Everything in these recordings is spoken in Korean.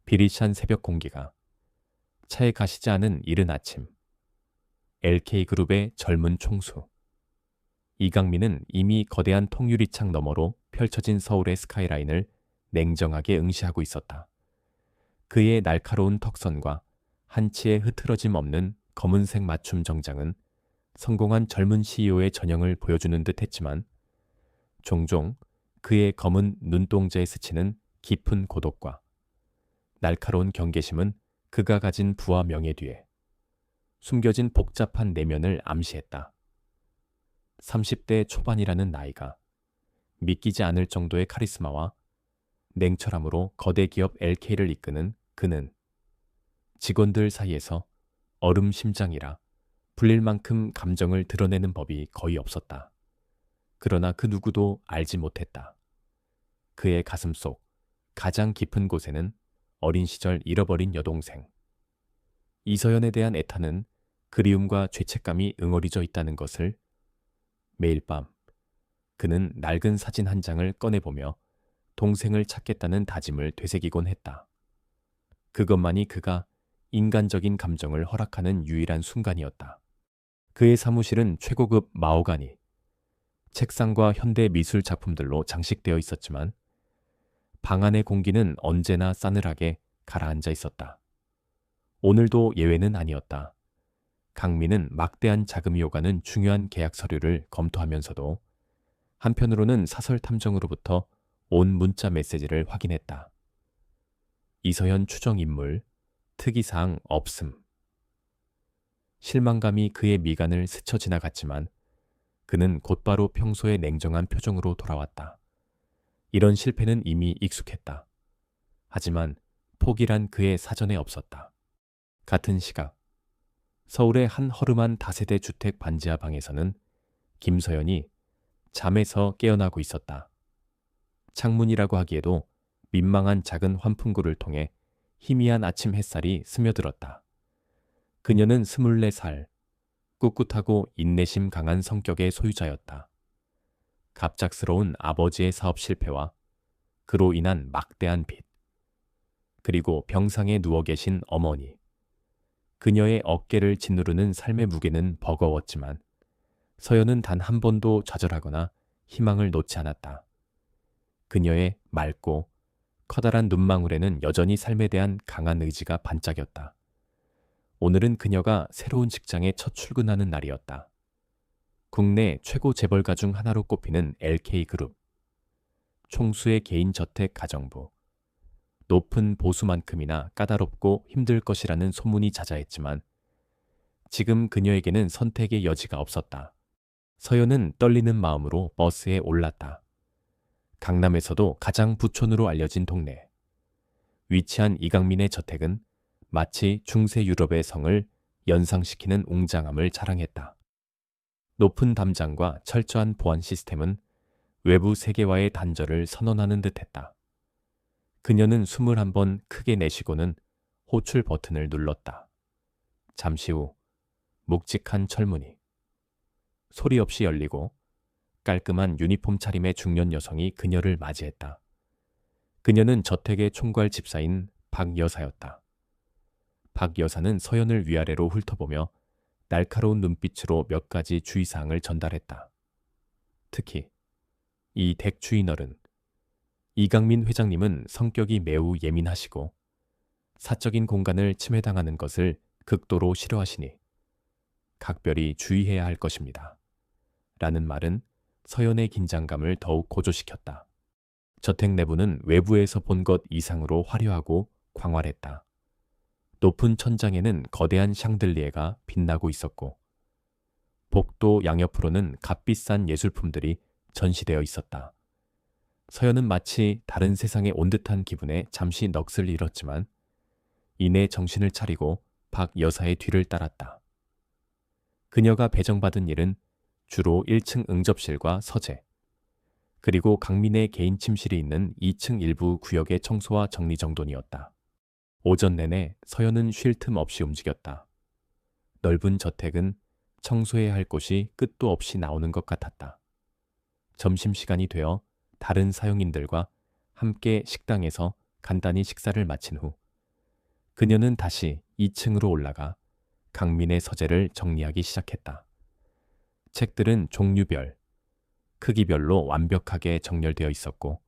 비릿한 새벽 공기가, 차에 가시지 않은 이른 아침, LK그룹의 젊은 총수. 이강민은 이미 거대한 통유리창 너머로 펼쳐진 서울의 스카이라인을 냉정하게 응시하고 있었다. 그의 날카로운 턱선과 한치의 흐트러짐 없는 검은색 맞춤 정장은 성공한 젊은 CEO의 전형을 보여주는 듯 했지만 종종 그의 검은 눈동자에 스치는 깊은 고독과 날카로운 경계심은 그가 가진 부와 명예 뒤에 숨겨진 복잡한 내면을 암시했다. 30대 초반이라는 나이가 믿기지 않을 정도의 카리스마와 냉철함으로 거대 기업 LK를 이끄는 그는 직원들 사이에서 얼음 심장이라 불릴 만큼 감정을 드러내는 법이 거의 없었다. 그러나 그 누구도 알지 못했다. 그의 가슴 속 가장 깊은 곳에는 어린 시절 잃어버린 여동생 이서연에 대한 애타는 그리움과 죄책감이 응어리져 있다는 것을 매일 밤 그는 낡은 사진 한 장을 꺼내보며 동생을 찾겠다는 다짐을 되새기곤 했다. 그것만이 그가 인간적인 감정을 허락하는 유일한 순간이었다. 그의 사무실은 최고급 마호가니, 책상과 현대 미술 작품들로 장식되어 있었지만 방 안의 공기는 언제나 싸늘하게 가라앉아 있었다. 오늘도 예외는 아니었다. 강민은 막대한 자금이 오가는 중요한 계약 서류를 검토하면서도 한편으로는 사설 탐정으로부터 온 문자 메시지를 확인했다. 이서연 추정 인물, 특이사항 없음. 실망감이 그의 미간을 스쳐 지나갔지만 그는 곧바로 평소의 냉정한 표정으로 돌아왔다. 이런 실패는 이미 익숙했다. 하지만 포기란 그의 사전에 없었다. 같은 시각, 서울의 한 허름한 다세대 주택 반지하 방에서는 김서연이 잠에서 깨어나고 있었다. 창문이라고 하기에도 민망한 작은 환풍구를 통해 희미한 아침 햇살이 스며들었다. 그녀는 24살, 꿋꿋하고 인내심 강한 성격의 소유자였다. 갑작스러운 아버지의 사업 실패와 그로 인한 막대한 빚, 그리고 병상에 누워 계신 어머니. 그녀의 어깨를 짓누르는 삶의 무게는 버거웠지만 서연은 단 한 번도 좌절하거나 희망을 놓지 않았다. 그녀의 맑고 커다란 눈망울에는 여전히 삶에 대한 강한 의지가 반짝였다. 오늘은 그녀가 새로운 직장에 첫 출근하는 날이었다. 국내 최고 재벌가 중 하나로 꼽히는 LK그룹. 총수의 개인 저택 가정부. 높은 보수만큼이나 까다롭고 힘들 것이라는 소문이 자자했지만 지금 그녀에게는 선택의 여지가 없었다. 서연은 떨리는 마음으로 버스에 올랐다. 강남에서도 가장 부촌으로 알려진 동네. 위치한 이강민의 저택은 마치 중세 유럽의 성을 연상시키는 웅장함을 자랑했다. 높은 담장과 철저한 보안 시스템은 외부 세계와의 단절을 선언하는 듯했다. 그녀는 숨을 한번 크게 내쉬고는 호출 버튼을 눌렀다. 잠시 후 묵직한 철문이 소리 없이 열리고 깔끔한 유니폼 차림의 중년 여성이 그녀를 맞이했다. 그녀는 저택의 총괄 집사인 박 여사였다. 박 여사는 서연을 위아래로 훑어보며 날카로운 눈빛으로 몇 가지 주의사항을 전달했다. 특히 이 댁 주인어른 이강민 회장님은 성격이 매우 예민하시고 사적인 공간을 침해당하는 것을 극도로 싫어하시니 각별히 주의해야 할 것입니다. 라는 말은 서연의 긴장감을 더욱 고조시켰다. 저택 내부는 외부에서 본 것 이상으로 화려하고 광활했다. 높은 천장에는 거대한 샹들리에가 빛나고 있었고 복도 양옆으로는 값비싼 예술품들이 전시되어 있었다. 서연은 마치 다른 세상에 온 듯한 기분에 잠시 넋을 잃었지만 이내 정신을 차리고 박 여사의 뒤를 따랐다. 그녀가 배정받은 일은 주로 1층 응접실과 서재, 그리고 강민의 개인 침실이 있는 2층 일부 구역의 청소와 정리정돈이었다. 오전 내내 서연은 쉴 틈 없이 움직였다. 넓은 저택은 청소해야 할 곳이 끝도 없이 나오는 것 같았다. 점심시간이 되어 다른 사용인들과 함께 식당에서 간단히 식사를 마친 후 그녀는 다시 2층으로 올라가 강민의 서재를 정리하기 시작했다. 책들은 종류별, 크기별로 완벽하게 정렬되어 있었고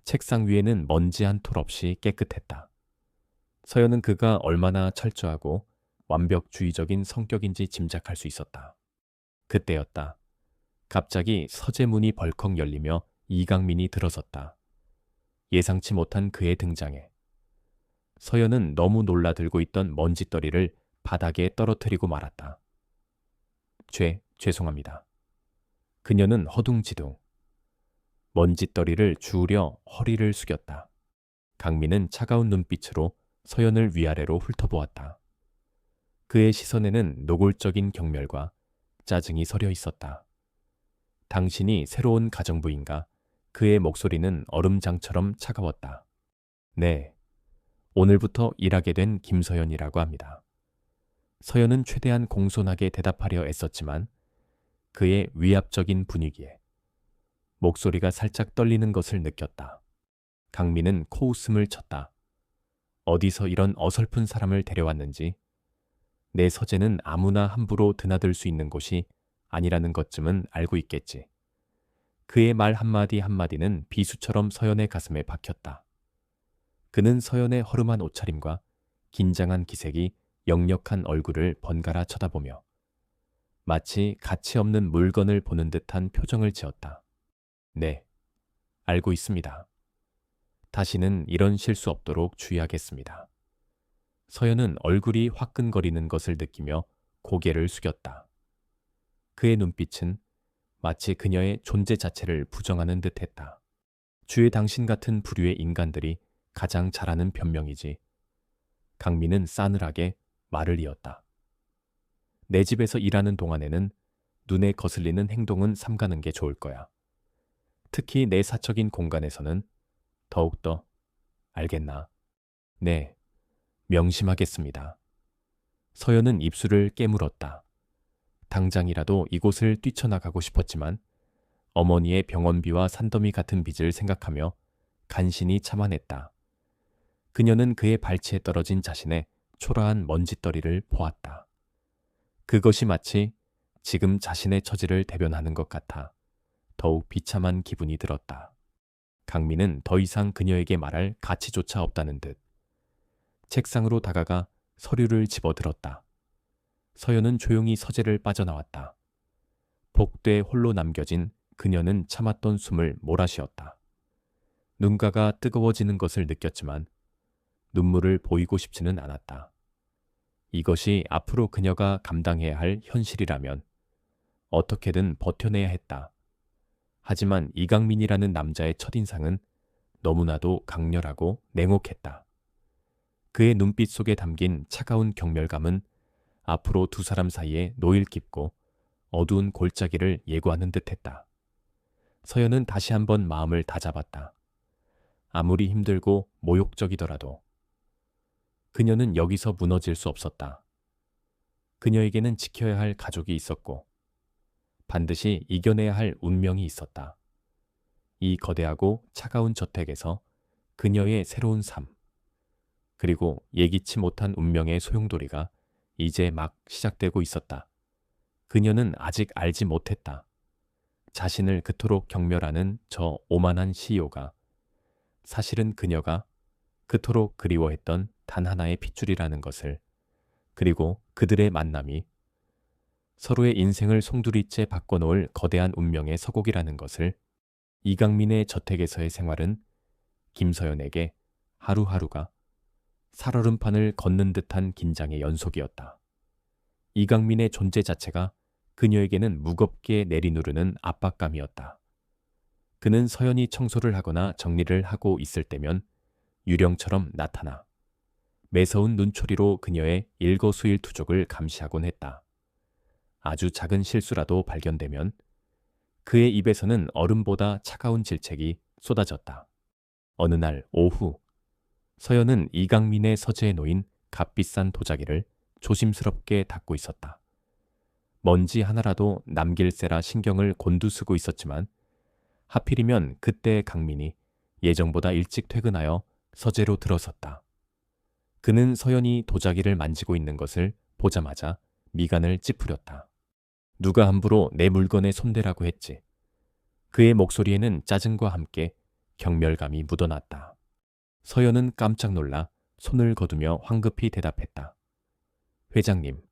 책상 위에는 먼지 한 톨 없이 깨끗했다. 서연은 그가 얼마나 철저하고 완벽주의적인 성격인지 짐작할 수 있었다. 그때였다. 갑자기 서재 문이 벌컥 열리며 이강민이 들어섰다. 예상치 못한 그의 등장에 서연은 너무 놀라들고 있던 먼지떨이를 바닥에 떨어뜨리고 말았다. 죄송합니다. 그녀는 허둥지둥 먼지떨이를 주우려 허리를 숙였다. 강민은 차가운 눈빛으로 서연을 위아래로 훑어보았다. 그의 시선에는 노골적인 경멸과 짜증이 서려 있었다. 당신이 새로운 가정부인가? 그의 목소리는 얼음장처럼 차가웠다. 네, 오늘부터 일하게 된 김서연이라고 합니다. 서연은 최대한 공손하게 대답하려 애썼지만 그의 위압적인 분위기에 목소리가 살짝 떨리는 것을 느꼈다. 강민은 코웃음을 쳤다. 어디서 이런 어설픈 사람을 데려왔는지 내 서재는 아무나 함부로 드나들 수 있는 곳이 아니라는 것쯤은 알고 있겠지. 그의 말 한마디 한마디는 비수처럼 서연의 가슴에 박혔다. 그는 서연의 허름한 옷차림과 긴장한 기색이 역력한 얼굴을 번갈아 쳐다보며 마치 가치 없는 물건을 보는 듯한 표정을 지었다. 네, 알고 있습니다. 다시는 이런 실수 없도록 주의하겠습니다. 서연은 얼굴이 화끈거리는 것을 느끼며 고개를 숙였다. 그의 눈빛은 마치 그녀의 존재 자체를 부정하는 듯했다. 주의 당신 같은 부류의 인간들이 가장 잘하는 변명이지. 강민은 싸늘하게 말을 이었다. 내 집에서 일하는 동안에는 눈에 거슬리는 행동은 삼가는 게 좋을 거야. 특히 내 사적인 공간에서는 더욱더. 알겠나? 네, 명심하겠습니다. 서연은 입술을 깨물었다. 당장이라도 이곳을 뛰쳐나가고 싶었지만 어머니의 병원비와 산더미 같은 빚을 생각하며 간신히 참아냈다. 그녀는 그의 발치에 떨어진 자신의 초라한 먼지떨이를 보았다. 그것이 마치 지금 자신의 처지를 대변하는 것 같아 더욱 비참한 기분이 들었다. 강민은 더 이상 그녀에게 말할 가치조차 없다는 듯 책상으로 다가가 서류를 집어들었다. 서연은 조용히 서재를 빠져나왔다. 복도에 홀로 남겨진 그녀는 참았던 숨을 몰아쉬었다. 눈가가 뜨거워지는 것을 느꼈지만 눈물을 보이고 싶지는 않았다. 이것이 앞으로 그녀가 감당해야 할 현실이라면 어떻게든 버텨내야 했다. 하지만 이강민이라는 남자의 첫인상은 너무나도 강렬하고 냉혹했다. 그의 눈빛 속에 담긴 차가운 경멸감은 앞으로 두 사람 사이에 노일 깊고 어두운 골짜기를 예고하는 듯했다. 서연은 다시 한번 마음을 다잡았다. 아무리 힘들고 모욕적이더라도 그녀는 여기서 무너질 수 없었다. 그녀에게는 지켜야 할 가족이 있었고 반드시 이겨내야 할 운명이 있었다. 이 거대하고 차가운 저택에서 그녀의 새로운 삶, 그리고 예기치 못한 운명의 소용돌이가 이제 막 시작되고 있었다. 그녀는 아직 알지 못했다. 자신을 그토록 경멸하는 저 오만한 CEO가 사실은 그녀가 그토록 그리워했던 단 하나의 핏줄이라는 것을, 그리고 그들의 만남이 서로의 인생을 송두리째 바꿔놓을 거대한 운명의 서곡이라는 것을. 이강민의 저택에서의 생활은 김서연에게 하루하루가 살얼음판을 걷는 듯한 긴장의 연속이었다. 이강민의 존재 자체가 그녀에게는 무겁게 내리누르는 압박감이었다. 그는 서연이 청소를 하거나 정리를 하고 있을 때면 유령처럼 나타나 매서운 눈초리로 그녀의 일거수일투족을 감시하곤 했다. 아주 작은 실수라도 발견되면 그의 입에서는 얼음보다 차가운 질책이 쏟아졌다. 어느 날 오후, 서연은 이강민의 서재에 놓인 값비싼 도자기를 조심스럽게 닦고 있었다. 먼지 하나라도 남길세라 신경을 곤두쓰고 있었지만 하필이면 그때 강민이 예정보다 일찍 퇴근하여 서재로 들어섰다. 그는 서연이 도자기를 만지고 있는 것을 보자마자 미간을 찌푸렸다. 누가 함부로 내 물건에 손대라고 했지. 그의 목소리에는 짜증과 함께 경멸감이 묻어났다. 서연은 깜짝 놀라 손을 거두며 황급히 대답했다. 회장님,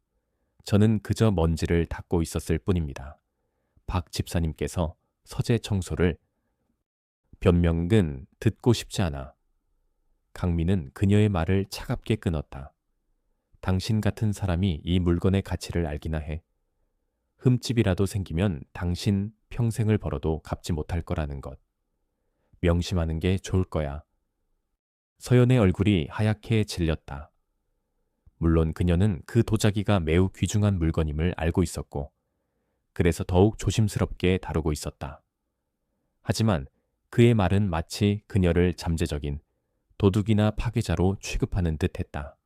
저는 그저 먼지를 닦고 있었을 뿐입니다. 박 집사님께서 서재 청소를. 변명은 듣고 싶지 않아. 강민은 그녀의 말을 차갑게 끊었다. 당신 같은 사람이 이 물건의 가치를 알기나 해. 흠집이라도 생기면 당신 평생을 벌어도 갚지 못할 거라는 것. 명심하는 게 좋을 거야. 서연의 얼굴이 하얗게 질렸다. 물론 그녀는 그 도자기가 매우 귀중한 물건임을 알고 있었고, 그래서 더욱 조심스럽게 다루고 있었다. 하지만 그의 말은 마치 그녀를 잠재적인 도둑이나 파괴자로 취급하는 듯했다.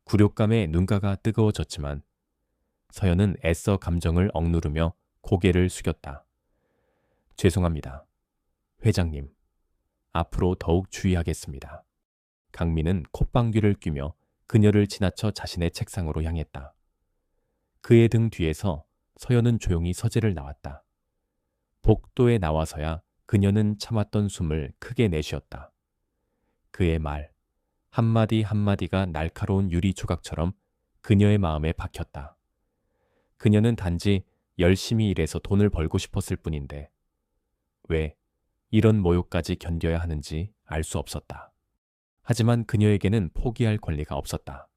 굴욕감에 눈가가 뜨거워졌지만 서연은 애써 감정을 억누르며 고개를 숙였다. 죄송합니다. 회장님, 앞으로 더욱 주의하겠습니다. 강민은 콧방귀를 뀌며 그녀를 지나쳐 자신의 책상으로 향했다. 그의 등 뒤에서 서연은 조용히 서재를 나왔다. 복도에 나와서야 그녀는 참았던 숨을 크게 내쉬었다. 그의 말, 한마디 한마디가 날카로운 유리 조각처럼 그녀의 마음에 박혔다. 그녀는 단지 열심히 일해서 돈을 벌고 싶었을 뿐인데 왜 이런 모욕까지 견뎌야 하는지 알 수 없었다. 하지만 그녀에게는 포기할 권리가 없었다.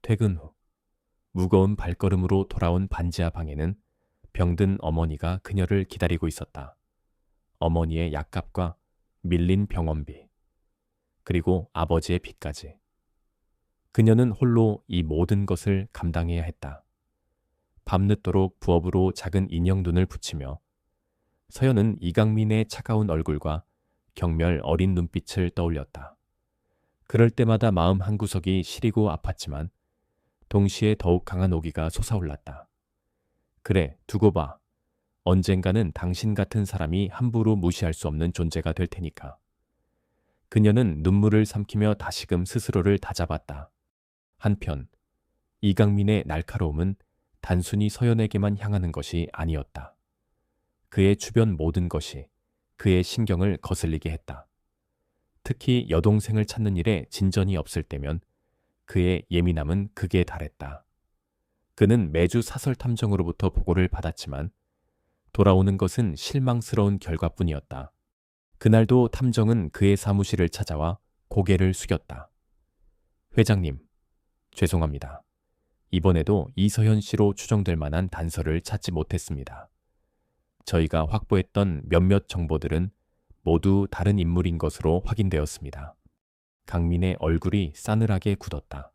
퇴근 후 무거운 발걸음으로 돌아온 반지하 방에는 병든 어머니가 그녀를 기다리고 있었다. 어머니의 약값과 밀린 병원비, 그리고 아버지의 빚까지. 그녀는 홀로 이 모든 것을 감당해야 했다. 밤늦도록 부업으로 작은 인형 눈을 붙이며 서연은 이강민의 차가운 얼굴과 경멸 어린 눈빛을 떠올렸다. 그럴 때마다 마음 한구석이 시리고 아팠지만 동시에 더욱 강한 오기가 솟아올랐다. 그래, 두고 봐. 언젠가는 당신 같은 사람이 함부로 무시할 수 없는 존재가 될 테니까. 그녀는 눈물을 삼키며 다시금 스스로를 다잡았다. 한편 이강민의 날카로움은 단순히 서연에게만 향하는 것이 아니었다. 그의 주변 모든 것이 그의 신경을 거슬리게 했다. 특히 여동생을 찾는 일에 진전이 없을 때면 그의 예민함은 극에 달했다. 그는 매주 사설 탐정으로부터 보고를 받았지만 돌아오는 것은 실망스러운 결과뿐이었다. 그날도 탐정은 그의 사무실을 찾아와 고개를 숙였다. 회장님, 죄송합니다. 이번에도 이서현 씨로 추정될 만한 단서를 찾지 못했습니다. 저희가 확보했던 몇몇 정보들은 모두 다른 인물인 것으로 확인되었습니다. 강민의 얼굴이 싸늘하게 굳었다.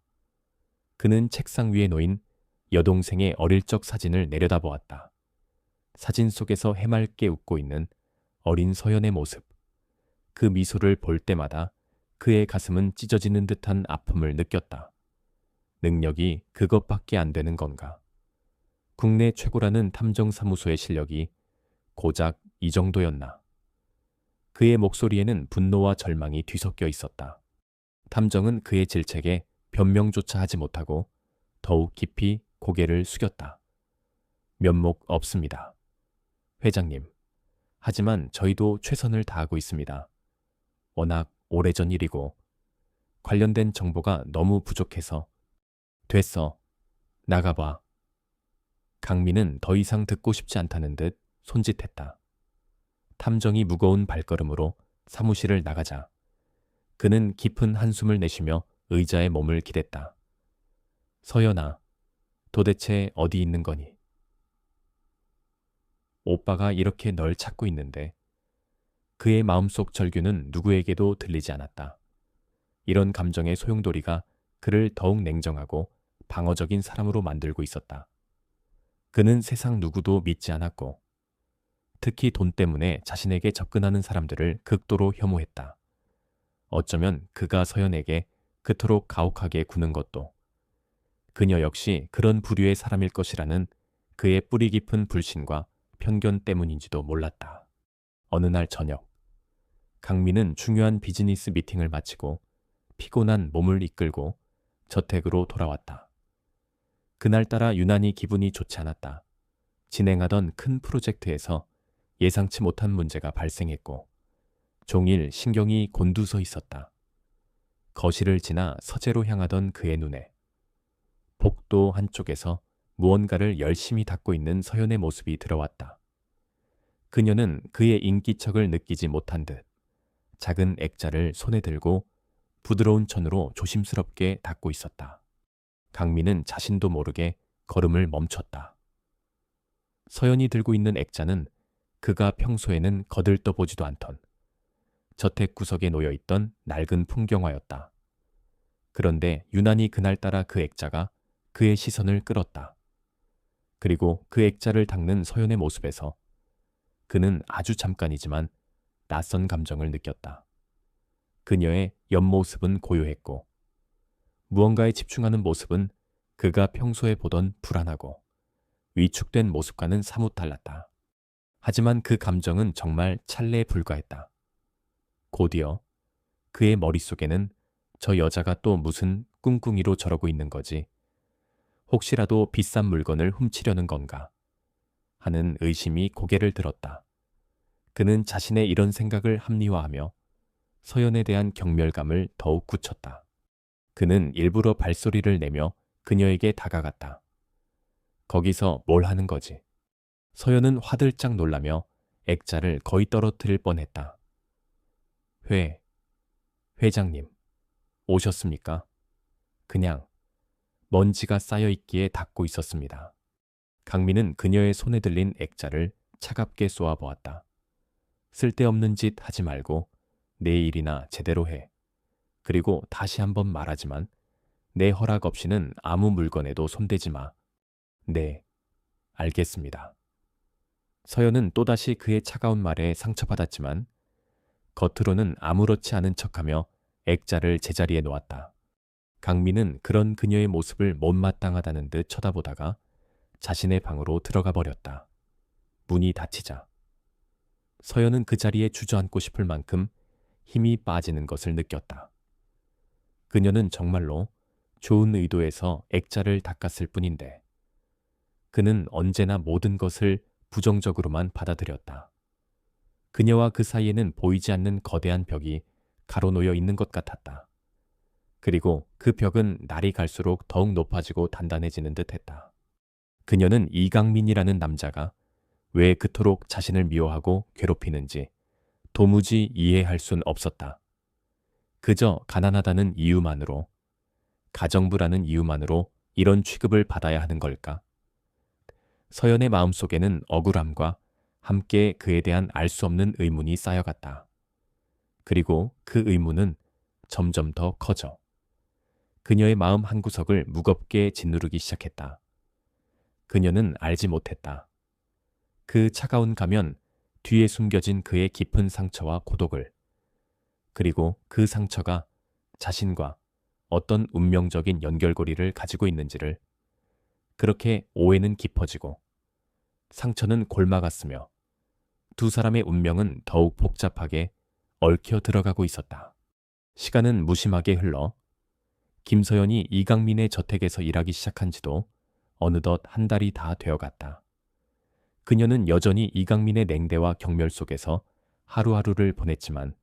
그는 책상 위에 놓인 여동생의 어릴 적 사진을 내려다보았다. 사진 속에서 해맑게 웃고 있는 어린 서연의 모습. 그 미소를 볼 때마다 그의 가슴은 찢어지는 듯한 아픔을 느꼈다. 능력이 그것밖에 안 되는 건가? 국내 최고라는 탐정사무소의 실력이 고작 이 정도였나? 그의 목소리에는 분노와 절망이 뒤섞여 있었다. 탐정은 그의 질책에 변명조차 하지 못하고 더욱 깊이 고개를 숙였다. 면목 없습니다. 회장님, 하지만 저희도 최선을 다하고 있습니다. 워낙 오래전 일이고 관련된 정보가 너무 부족해서. 됐어. 나가봐. 강민은 더 이상 듣고 싶지 않다는 듯 손짓했다. 탐정이 무거운 발걸음으로 사무실을 나가자 그는 깊은 한숨을 내쉬며 의자에 몸을 기댔다. 서연아, 도대체 어디 있는 거니? 오빠가 이렇게 널 찾고 있는데. 그의 마음속 절규는 누구에게도 들리지 않았다. 이런 감정의 소용돌이가 그를 더욱 냉정하고 방어적인 사람으로 만들고 있었다. 그는 세상 누구도 믿지 않았고 특히 돈 때문에 자신에게 접근하는 사람들을 극도로 혐오했다. 어쩌면 그가 서연에게 그토록 가혹하게 구는 것도 그녀 역시 그런 부류의 사람일 것이라는 그의 뿌리 깊은 불신과 편견 때문인지도 몰랐다. 어느 날 저녁, 강민은 중요한 비즈니스 미팅을 마치고 피곤한 몸을 이끌고 저택으로 돌아왔다. 그날따라 유난히 기분이 좋지 않았다. 진행하던 큰 프로젝트에서 예상치 못한 문제가 발생했고 종일 신경이 곤두서 있었다. 거실을 지나 서재로 향하던 그의 눈에 복도 한쪽에서 무언가를 열심히 닦고 있는 서연의 모습이 들어왔다. 그녀는 그의 인기척을 느끼지 못한 듯 작은 액자를 손에 들고 부드러운 천으로 조심스럽게 닦고 있었다. 강민은 자신도 모르게 걸음을 멈췄다. 서연이 들고 있는 액자는 그가 평소에는 거들떠보지도 않던 저택 구석에 놓여있던 낡은 풍경화였다. 그런데 유난히 그날따라 그 액자가 그의 시선을 끌었다. 그리고 그 액자를 닦는 서연의 모습에서 그는 아주 잠깐이지만 낯선 감정을 느꼈다. 그녀의 옆모습은 고요했고 무언가에 집중하는 모습은 그가 평소에 보던 불안하고 위축된 모습과는 사뭇 달랐다. 하지만 그 감정은 정말 찰나에 불과했다. 곧이어 그의 머릿속에는 저 여자가 또 무슨 꿍꿍이로 저러고 있는 거지? 혹시라도 비싼 물건을 훔치려는 건가? 하는 의심이 고개를 들었다. 그는 자신의 이런 생각을 합리화하며 서연에 대한 경멸감을 더욱 굳혔다. 그는 일부러 발소리를 내며 그녀에게 다가갔다. 거기서 뭘 하는 거지? 서연은 화들짝 놀라며 액자를 거의 떨어뜨릴 뻔했다. 회장님, 오셨습니까? 그냥 먼지가 쌓여 있기에 닦고 있었습니다. 강민은 그녀의 손에 들린 액자를 차갑게 쏘아보았다. 쓸데없는 짓 하지 말고 내 일이나 제대로 해. 그리고 다시 한번 말하지만 내 허락 없이는 아무 물건에도 손대지 마. 네, 알겠습니다. 서연은 또다시 그의 차가운 말에 상처받았지만 겉으로는 아무렇지 않은 척하며 액자를 제자리에 놓았다. 강민은 그런 그녀의 모습을 못마땅하다는 듯 쳐다보다가 자신의 방으로 들어가 버렸다. 문이 닫히자 서연은 그 자리에 주저앉고 싶을 만큼 힘이 빠지는 것을 느꼈다. 그녀는 정말로 좋은 의도에서 액자를 닦았을 뿐인데 그는 언제나 모든 것을 부정적으로만 받아들였다. 그녀와 그 사이에는 보이지 않는 거대한 벽이 가로놓여 있는 것 같았다. 그리고 그 벽은 날이 갈수록 더욱 높아지고 단단해지는 듯했다. 그녀는 이강민이라는 남자가 왜 그토록 자신을 미워하고 괴롭히는지 도무지 이해할 순 없었다. 그저 가난하다는 이유만으로, 가정부라는 이유만으로 이런 취급을 받아야 하는 걸까? 서연의 마음속에는 억울함과 함께 그에 대한 알 수 없는 의문이 쌓여갔다. 그리고 그 의문은 점점 더 커져 그녀의 마음 한구석을 무겁게 짓누르기 시작했다. 그녀는 알지 못했다. 그 차가운 가면 뒤에 숨겨진 그의 깊은 상처와 고독을, 그리고 그 상처가 자신과 어떤 운명적인 연결고리를 가지고 있는지를. 그렇게 오해는 깊어지고 상처는 골마갔으며 두 사람의 운명은 더욱 복잡하게 얽혀 들어가고 있었다. 시간은 무심하게 흘러 김서연이 이강민의 저택에서 일하기 시작한 지도 어느덧 한 달이 다 되어갔다. 그녀는 여전히 이강민의 냉대와 경멸 속에서 하루하루를 보냈지만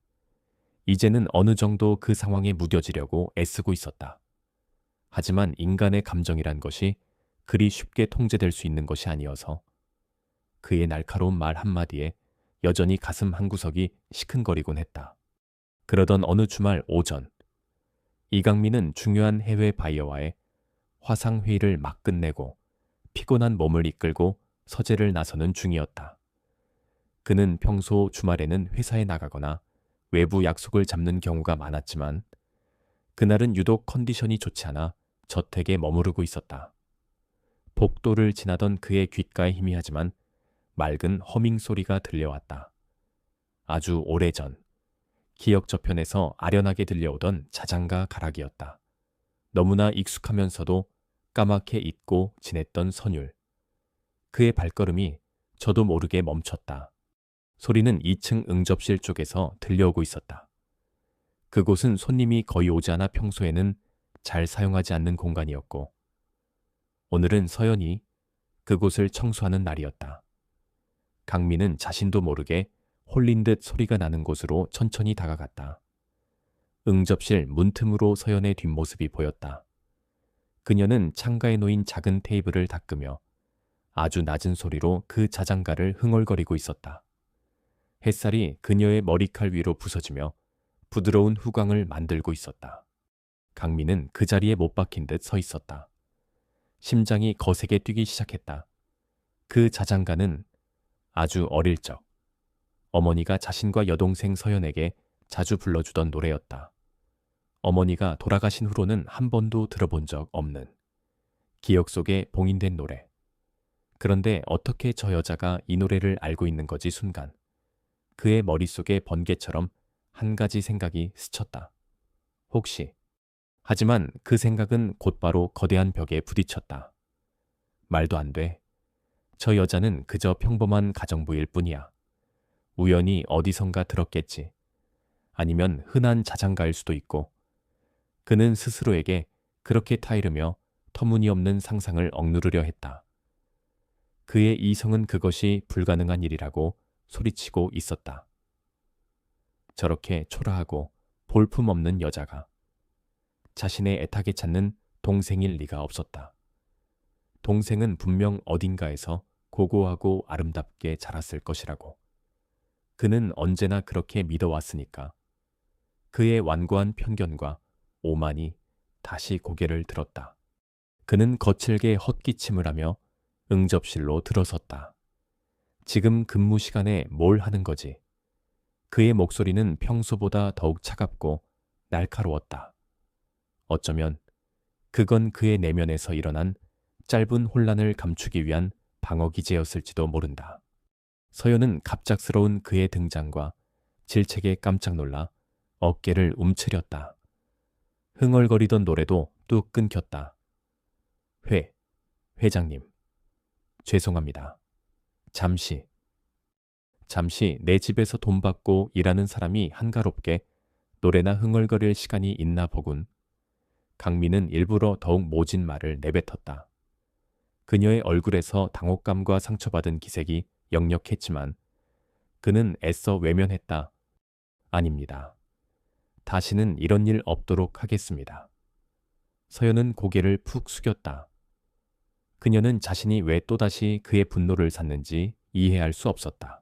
이제는 어느 정도 그 상황에 무뎌지려고 애쓰고 있었다. 하지만 인간의 감정이란 것이 그리 쉽게 통제될 수 있는 것이 아니어서 그의 날카로운 말 한마디에 여전히 가슴 한구석이 시큰거리곤 했다. 그러던 어느 주말 오전, 이강민은 중요한 해외 바이어와의 화상회의를 막 끝내고 피곤한 몸을 이끌고 서재를 나서는 중이었다. 그는 평소 주말에는 회사에 나가거나 외부 약속을 잡는 경우가 많았지만 그날은 유독 컨디션이 좋지 않아 저택에 머무르고 있었다. 복도를 지나던 그의 귓가에 희미하지만 맑은 허밍 소리가 들려왔다. 아주 오래전 기억 저편에서 아련하게 들려오던 자장가 가락이었다. 너무나 익숙하면서도 까맣게 잊고 지냈던 선율. 그의 발걸음이 저도 모르게 멈췄다. 소리는 2층 응접실 쪽에서 들려오고 있었다. 그곳은 손님이 거의 오지 않아 평소에는 잘 사용하지 않는 공간이었고, 오늘은 서연이 그곳을 청소하는 날이었다. 강민은 자신도 모르게 홀린 듯 소리가 나는 곳으로 천천히 다가갔다. 응접실 문틈으로 서연의 뒷모습이 보였다. 그녀는 창가에 놓인 작은 테이블을 닦으며 아주 낮은 소리로 그 자장가를 흥얼거리고 있었다. 햇살이 그녀의 머리칼 위로 부서지며 부드러운 후광을 만들고 있었다. 강민은 그 자리에 못 박힌 듯 서 있었다. 심장이 거세게 뛰기 시작했다. 그 자장가는 아주 어릴 적 어머니가 자신과 여동생 서연에게 자주 불러주던 노래였다. 어머니가 돌아가신 후로는 한 번도 들어본 적 없는 기억 속에 봉인된 노래. 그런데 어떻게 저 여자가 이 노래를 알고 있는 거지? 순간 그의 머릿속에 번개처럼 한 가지 생각이 스쳤다. 혹시. 하지만 그 생각은 곧바로 거대한 벽에 부딪혔다. 말도 안 돼. 저 여자는 그저 평범한 가정부일 뿐이야. 우연히 어디선가 들었겠지. 아니면 흔한 자장가일 수도 있고. 그는 스스로에게 그렇게 타이르며 터무니없는 상상을 억누르려 했다. 그의 이성은 그것이 불가능한 일이라고 소리치고 있었다. 저렇게 초라하고 볼품없는 여자가 자신의 애타게 찾는 동생일 리가 없었다. 동생은 분명 어딘가에서 고고하고 아름답게 자랐을 것이라고. 그는 언제나 그렇게 믿어왔으니까. 그의 완고한 편견과 오만이 다시 고개를 들었다. 그는 거칠게 헛기침을 하며 응접실로 들어섰다. 지금 근무 시간에 뭘 하는 거지? 그의 목소리는 평소보다 더욱 차갑고 날카로웠다. 어쩌면 그건 그의 내면에서 일어난 짧은 혼란을 감추기 위한 방어기제였을지도 모른다. 서연은 갑작스러운 그의 등장과 질책에 깜짝 놀라 어깨를 움츠렸다. 흥얼거리던 노래도 뚝 끊겼다. 회장님. 죄송합니다. 잠시 내 집에서 돈 받고 일하는 사람이 한가롭게 노래나 흥얼거릴 시간이 있나 보군. 강민은 일부러 더욱 모진 말을 내뱉었다. 그녀의 얼굴에서 당혹감과 상처받은 기색이 역력했지만 그는 애써 외면했다. 아닙니다. 다시는 이런 일 없도록 하겠습니다. 서연은 고개를 푹 숙였다. 그녀는 자신이 왜 또다시 그의 분노를 샀는지 이해할 수 없었다.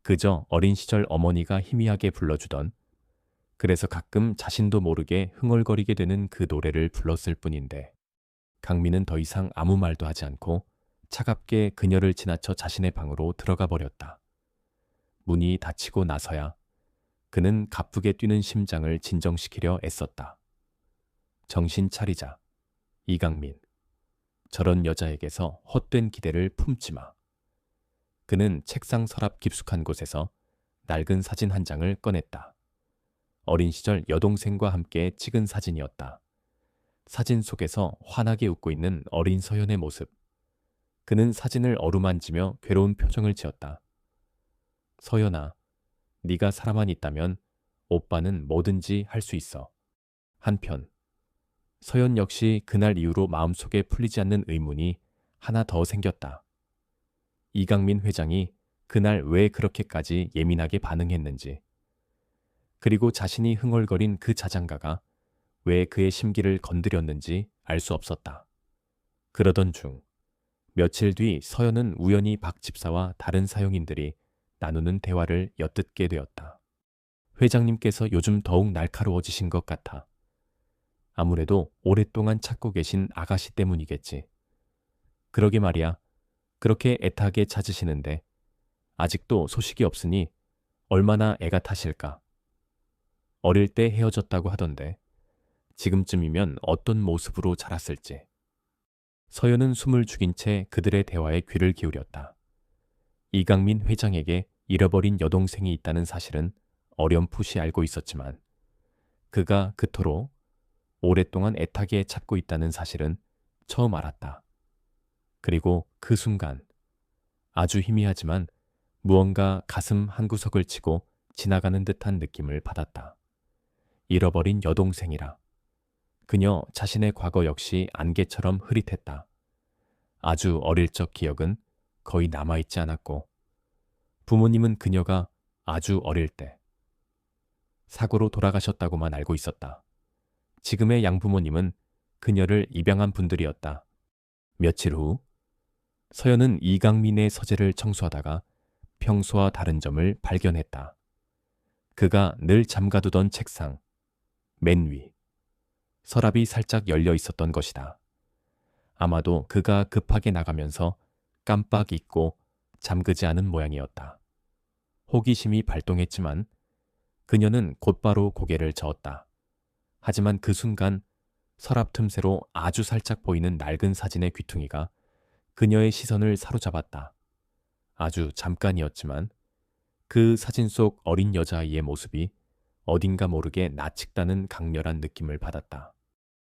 그저 어린 시절 어머니가 희미하게 불러주던, 그래서 가끔 자신도 모르게 흥얼거리게 되는 그 노래를 불렀을 뿐인데, 강민은 더 이상 아무 말도 하지 않고 차갑게 그녀를 지나쳐 자신의 방으로 들어가 버렸다. 문이 닫히고 나서야 그는 가쁘게 뛰는 심장을 진정시키려 애썼다. 정신 차리자, 이강민. 저런 여자에게서 헛된 기대를 품지 마. 그는 책상 서랍 깊숙한 곳에서 낡은 사진 한 장을 꺼냈다. 어린 시절 여동생과 함께 찍은 사진이었다. 사진 속에서 환하게 웃고 있는 어린 서연의 모습. 그는 사진을 어루만지며 괴로운 표정을 지었다. 서연아, 네가 사람만 있다면 오빠는 뭐든지 할 수 있어. 한편 서연 역시 그날 이후로 마음속에 풀리지 않는 의문이 하나 더 생겼다. 이강민 회장이 그날 왜 그렇게까지 예민하게 반응했는지, 그리고 자신이 흥얼거린 그 자장가가 왜 그의 심기를 건드렸는지 알 수 없었다. 그러던 중 며칠 뒤 서연은 우연히 박 집사와 다른 사용인들이 나누는 대화를 엿듣게 되었다. 회장님께서 요즘 더욱 날카로워지신 것 같아. 아무래도 오랫동안 찾고 계신 아가씨 때문이겠지. 그러게 말이야. 그렇게 애타게 찾으시는데 아직도 소식이 없으니 얼마나 애가 타실까. 어릴 때 헤어졌다고 하던데 지금쯤이면 어떤 모습으로 자랐을지. 서연은 숨을 죽인 채 그들의 대화에 귀를 기울였다. 이강민 회장에게 잃어버린 여동생이 있다는 사실은 어렴풋이 알고 있었지만 그가 그토록 오랫동안 애타게 찾고 있다는 사실은 처음 알았다. 그리고 그 순간 아주 희미하지만 무언가 가슴 한구석을 치고 지나가는 듯한 느낌을 받았다. 잃어버린 여동생이라. 그녀 자신의 과거 역시 안개처럼 흐릿했다. 아주 어릴 적 기억은 거의 남아있지 않았고 부모님은 그녀가 아주 어릴 때 사고로 돌아가셨다고만 알고 있었다. 지금의 양부모님은 그녀를 입양한 분들이었다. 며칠 후 서연은 이강민의 서재를 청소하다가 평소와 다른 점을 발견했다. 그가 늘 잠가두던 책상, 맨 위, 서랍이 살짝 열려 있었던 것이다. 아마도 그가 급하게 나가면서 깜빡 잊고 잠그지 않은 모양이었다. 호기심이 발동했지만 그녀는 곧바로 고개를 저었다. 하지만 그 순간 서랍 틈새로 아주 살짝 보이는 낡은 사진의 귀퉁이가 그녀의 시선을 사로잡았다. 아주 잠깐이었지만 그 사진 속 어린 여자아이의 모습이 어딘가 모르게 나측다는 강렬한 느낌을 받았다.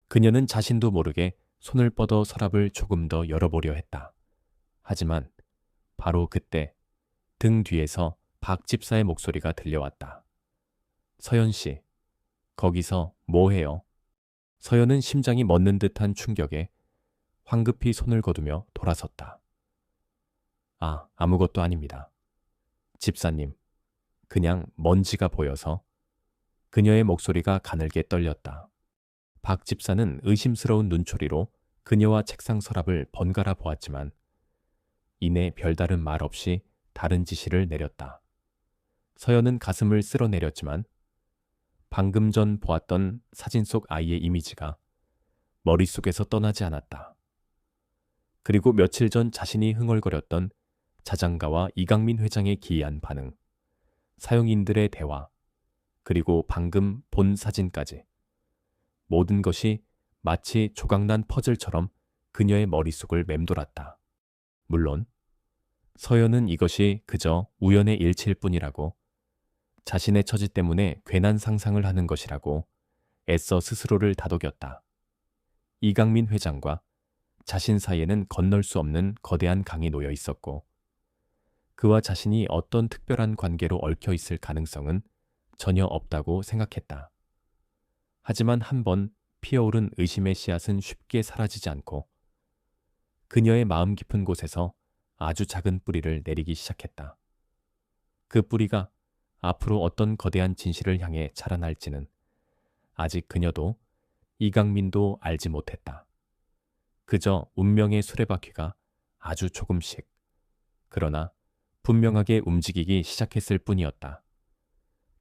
그녀는 자신도 모르게 손을 뻗어 서랍을 조금 더 열어보려 했다. 하지만 바로 그때 등 뒤에서 박 집사의 목소리가 들려왔다. 서연 씨, 거기서 뭐 해요? 서연은 심장이 멎는 듯한 충격에 황급히 손을 거두며 돌아섰다. 아, 아무것도 아닙니다. 집사님, 그냥 먼지가 보여서. 그녀의 목소리가 가늘게 떨렸다. 박 집사는 의심스러운 눈초리로 그녀와 책상 서랍을 번갈아 보았지만 이내 별다른 말 없이 다른 지시를 내렸다. 서연은 가슴을 쓸어내렸지만 방금 전 보았던 사진 속 아이의 이미지가 머릿속에서 떠나지 않았다. 그리고 며칠 전 자신이 흥얼거렸던 자장가와 이강민 회장의 기이한 반응, 사용인들의 대화, 그리고 방금 본 사진까지. 모든 것이 마치 조각난 퍼즐처럼 그녀의 머릿속을 맴돌았다. 물론 서연은 이것이 그저 우연의 일치일 뿐이라고, 자신의 처지 때문에 괜한 상상을 하는 것이라고 애써 스스로를 다독였다. 이강민 회장과 자신 사이에는 건널 수 없는 거대한 강이 놓여 있었고 그와 자신이 어떤 특별한 관계로 얽혀 있을 가능성은 전혀 없다고 생각했다. 하지만 한번 피어오른 의심의 씨앗은 쉽게 사라지지 않고 그녀의 마음 깊은 곳에서 아주 작은 뿌리를 내리기 시작했다. 그 뿌리가 앞으로 어떤 거대한 진실을 향해 자라날지는 아직 그녀도 이강민도 알지 못했다. 그저 운명의 수레바퀴가 아주 조금씩, 그러나 분명하게 움직이기 시작했을 뿐이었다.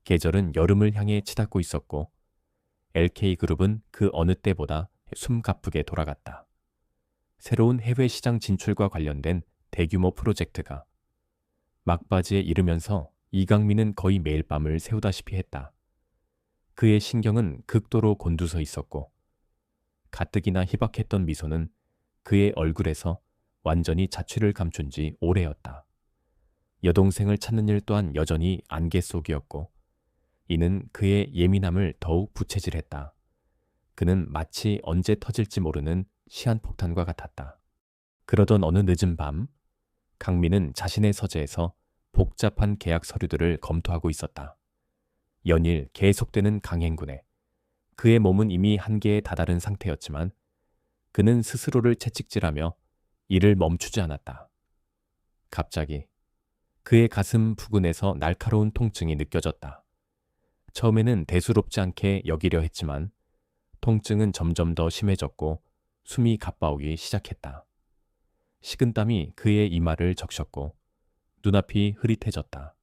계절은 여름을 향해 치닫고 있었고 LK그룹은 그 어느 때보다 숨가쁘게 돌아갔다. 새로운 해외 시장 진출과 관련된 대규모 프로젝트가 막바지에 이르면서 이강민은 거의 매일 밤을 새우다시피 했다. 그의 신경은 극도로 곤두서 있었고 가뜩이나 희박했던 미소는 그의 얼굴에서 완전히 자취를 감춘 지 오래였다. 여동생을 찾는 일 또한 여전히 안개 속이었고 이는 그의 예민함을 더욱 부채질했다. 그는 마치 언제 터질지 모르는 시한폭탄과 같았다. 그러던 어느 늦은 밤, 강민은 자신의 서재에서 복잡한 계약 서류들을 검토하고 있었다. 연일 계속되는 강행군에 그의 몸은 이미 한계에 다다른 상태였지만 그는 스스로를 채찍질하며 일을 멈추지 않았다. 갑자기 그의 가슴 부근에서 날카로운 통증이 느껴졌다. 처음에는 대수롭지 않게 여기려 했지만 통증은 점점 더 심해졌고 숨이 가빠오기 시작했다. 식은땀이 그의 이마를 적셨고 눈앞이 흐릿해졌다.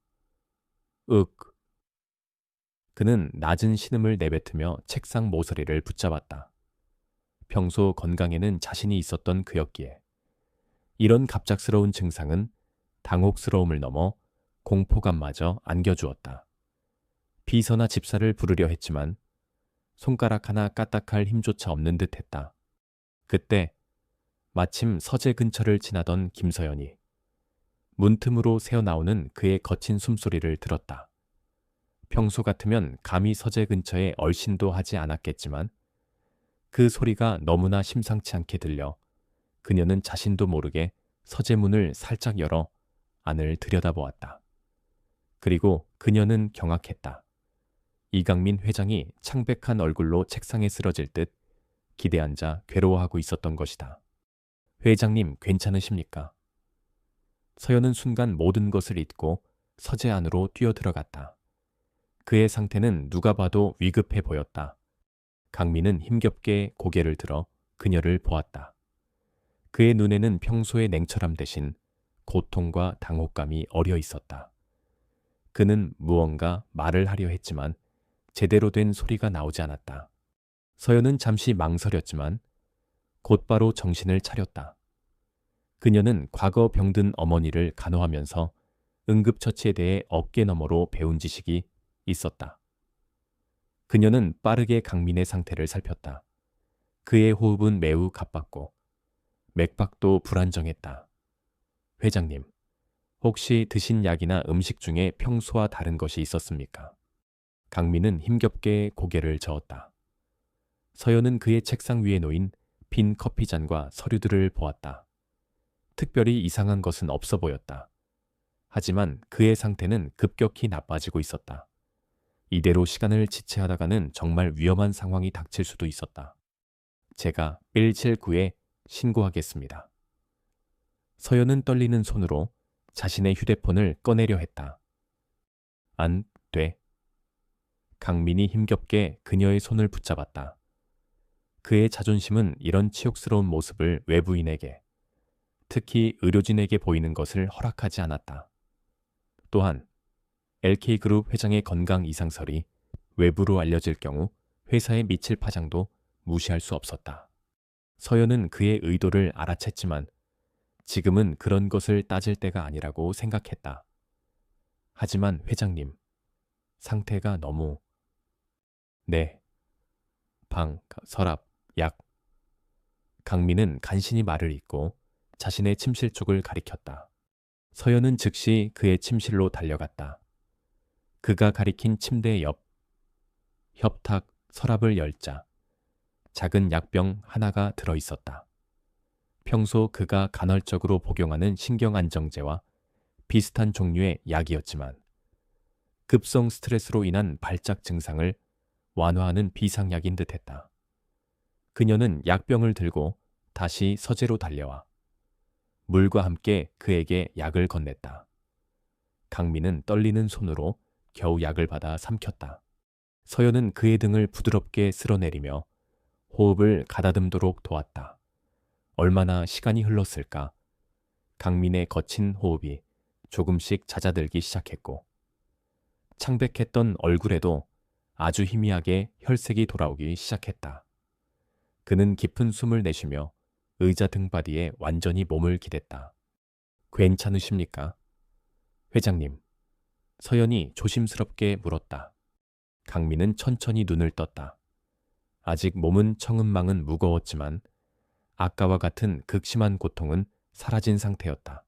윽. 그는 낮은 신음을 내뱉으며 책상 모서리를 붙잡았다. 평소 건강에는 자신이 있었던 그였기에 이런 갑작스러운 증상은 당혹스러움을 넘어 공포감마저 안겨주었다. 비서나 집사를 부르려 했지만 손가락 하나 까딱할 힘조차 없는 듯했다. 그때 마침 서재 근처를 지나던 김서연이 문틈으로 새어나오는 그의 거친 숨소리를 들었다. 평소 같으면 감히 서재 근처에 얼씬도 하지 않았겠지만 그 소리가 너무나 심상치 않게 들려 그녀는 자신도 모르게 서재 문을 살짝 열어 안을 들여다보았다. 그리고 그녀는 경악했다. 이강민 회장이 창백한 얼굴로 책상에 쓰러질 듯 기대앉아 괴로워하고 있었던 것이다. 회장님, 괜찮으십니까? 서연은 순간 모든 것을 잊고 서재 안으로 뛰어들어갔다. 그의 상태는 누가 봐도 위급해 보였다. 강민은 힘겹게 고개를 들어 그녀를 보았다. 그의 눈에는 평소의 냉철함 대신 고통과 당혹감이 어려 있었다. 그는 무언가 말을 하려 했지만 제대로 된 소리가 나오지 않았다. 서연은 잠시 망설였지만 곧바로 정신을 차렸다. 그녀는 과거 병든 어머니를 간호하면서 응급처치에 대해 어깨너머로 배운 지식이 있었다. 그녀는 빠르게 강민의 상태를 살폈다. 그의 호흡은 매우 가빴고 맥박도 불안정했다. 회장님, 혹시 드신 약이나 음식 중에 평소와 다른 것이 있었습니까? 강민은 힘겹게 고개를 저었다. 서연은 그의 책상 위에 놓인 빈 커피잔과 서류들을 보았다. 특별히 이상한 것은 없어 보였다. 하지만 그의 상태는 급격히 나빠지고 있었다. 이대로 시간을 지체하다가는 정말 위험한 상황이 닥칠 수도 있었다. 제가 179에 신고하겠습니다. 서연은 떨리는 손으로 자신의 휴대폰을 꺼내려 했다. 안 돼. 강민이 힘겹게 그녀의 손을 붙잡았다. 그의 자존심은 이런 치욕스러운 모습을 외부인에게, 특히 의료진에게 보이는 것을 허락하지 않았다. 또한 LK그룹 회장의 건강 이상설이 외부로 알려질 경우 회사에 미칠 파장도 무시할 수 없었다. 서연은 그의 의도를 알아챘지만 지금은 그런 것을 따질 때가 아니라고 생각했다. 하지만 회장님, 상태가 너무... 네. 서랍, 약. 강민은 간신히 말을 잇고 자신의 침실 쪽을 가리켰다. 서연은 즉시 그의 침실로 달려갔다. 그가 가리킨 침대 옆 협탁 서랍을 열자 작은 약병 하나가 들어 있었다. 평소 그가 간헐적으로 복용하는 신경안정제와 비슷한 종류의 약이었지만 급성 스트레스로 인한 발작 증상을 완화하는 비상약인 듯했다. 그녀는 약병을 들고 다시 서재로 달려와 물과 함께 그에게 약을 건넸다. 강민은 떨리는 손으로 겨우 약을 받아 삼켰다. 서연은 그의 등을 부드럽게 쓸어내리며 호흡을 가다듬도록 도왔다. 얼마나 시간이 흘렀을까? 강민의 거친 호흡이 조금씩 잦아들기 시작했고 창백했던 얼굴에도 아주 희미하게 혈색이 돌아오기 시작했다. 그는 깊은 숨을 내쉬며 의자 등받이에 완전히 몸을 기댔다. 괜찮으십니까? 회장님, 서연이 조심스럽게 물었다. 강민은 천천히 눈을 떴다. 아직 몸은 청은망은 무거웠지만 아까와 같은 극심한 고통은 사라진 상태였다.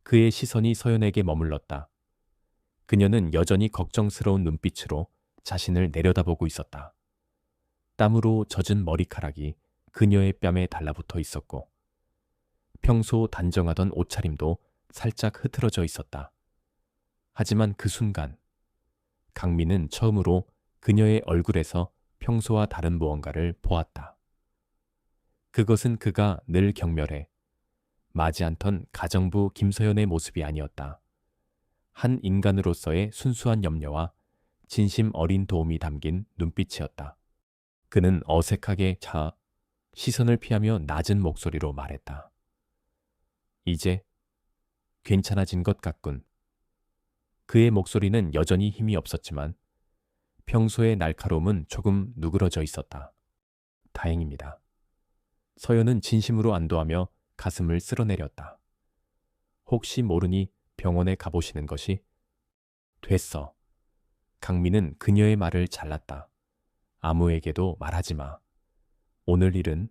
그의 시선이 서연에게 머물렀다. 그녀는 여전히 걱정스러운 눈빛으로 자신을 내려다보고 있었다. 땀으로 젖은 머리카락이 그녀의 뺨에 달라붙어 있었고 평소 단정하던 옷차림도 살짝 흐트러져 있었다. 하지만 그 순간 강민은 처음으로 그녀의 얼굴에서 평소와 다른 무언가를 보았다. 그것은 그가 늘 경멸해 마지 않던 가정부 김서연의 모습이 아니었다. 한 인간으로서의 순수한 염려와 진심 어린 도움이 담긴 눈빛이었다. 그는 어색하게 시선을 피하며 낮은 목소리로 말했다. 이제 괜찮아진 것 같군. 그의 목소리는 여전히 힘이 없었지만 평소의 날카로움은 조금 누그러져 있었다. 다행입니다. 서연은 진심으로 안도하며 가슴을 쓸어내렸다. 혹시 모르니 병원에 가보시는 것이? 됐어. 강민은 그녀의 말을 잘랐다. 아무에게도 말하지 마. 오늘 일은?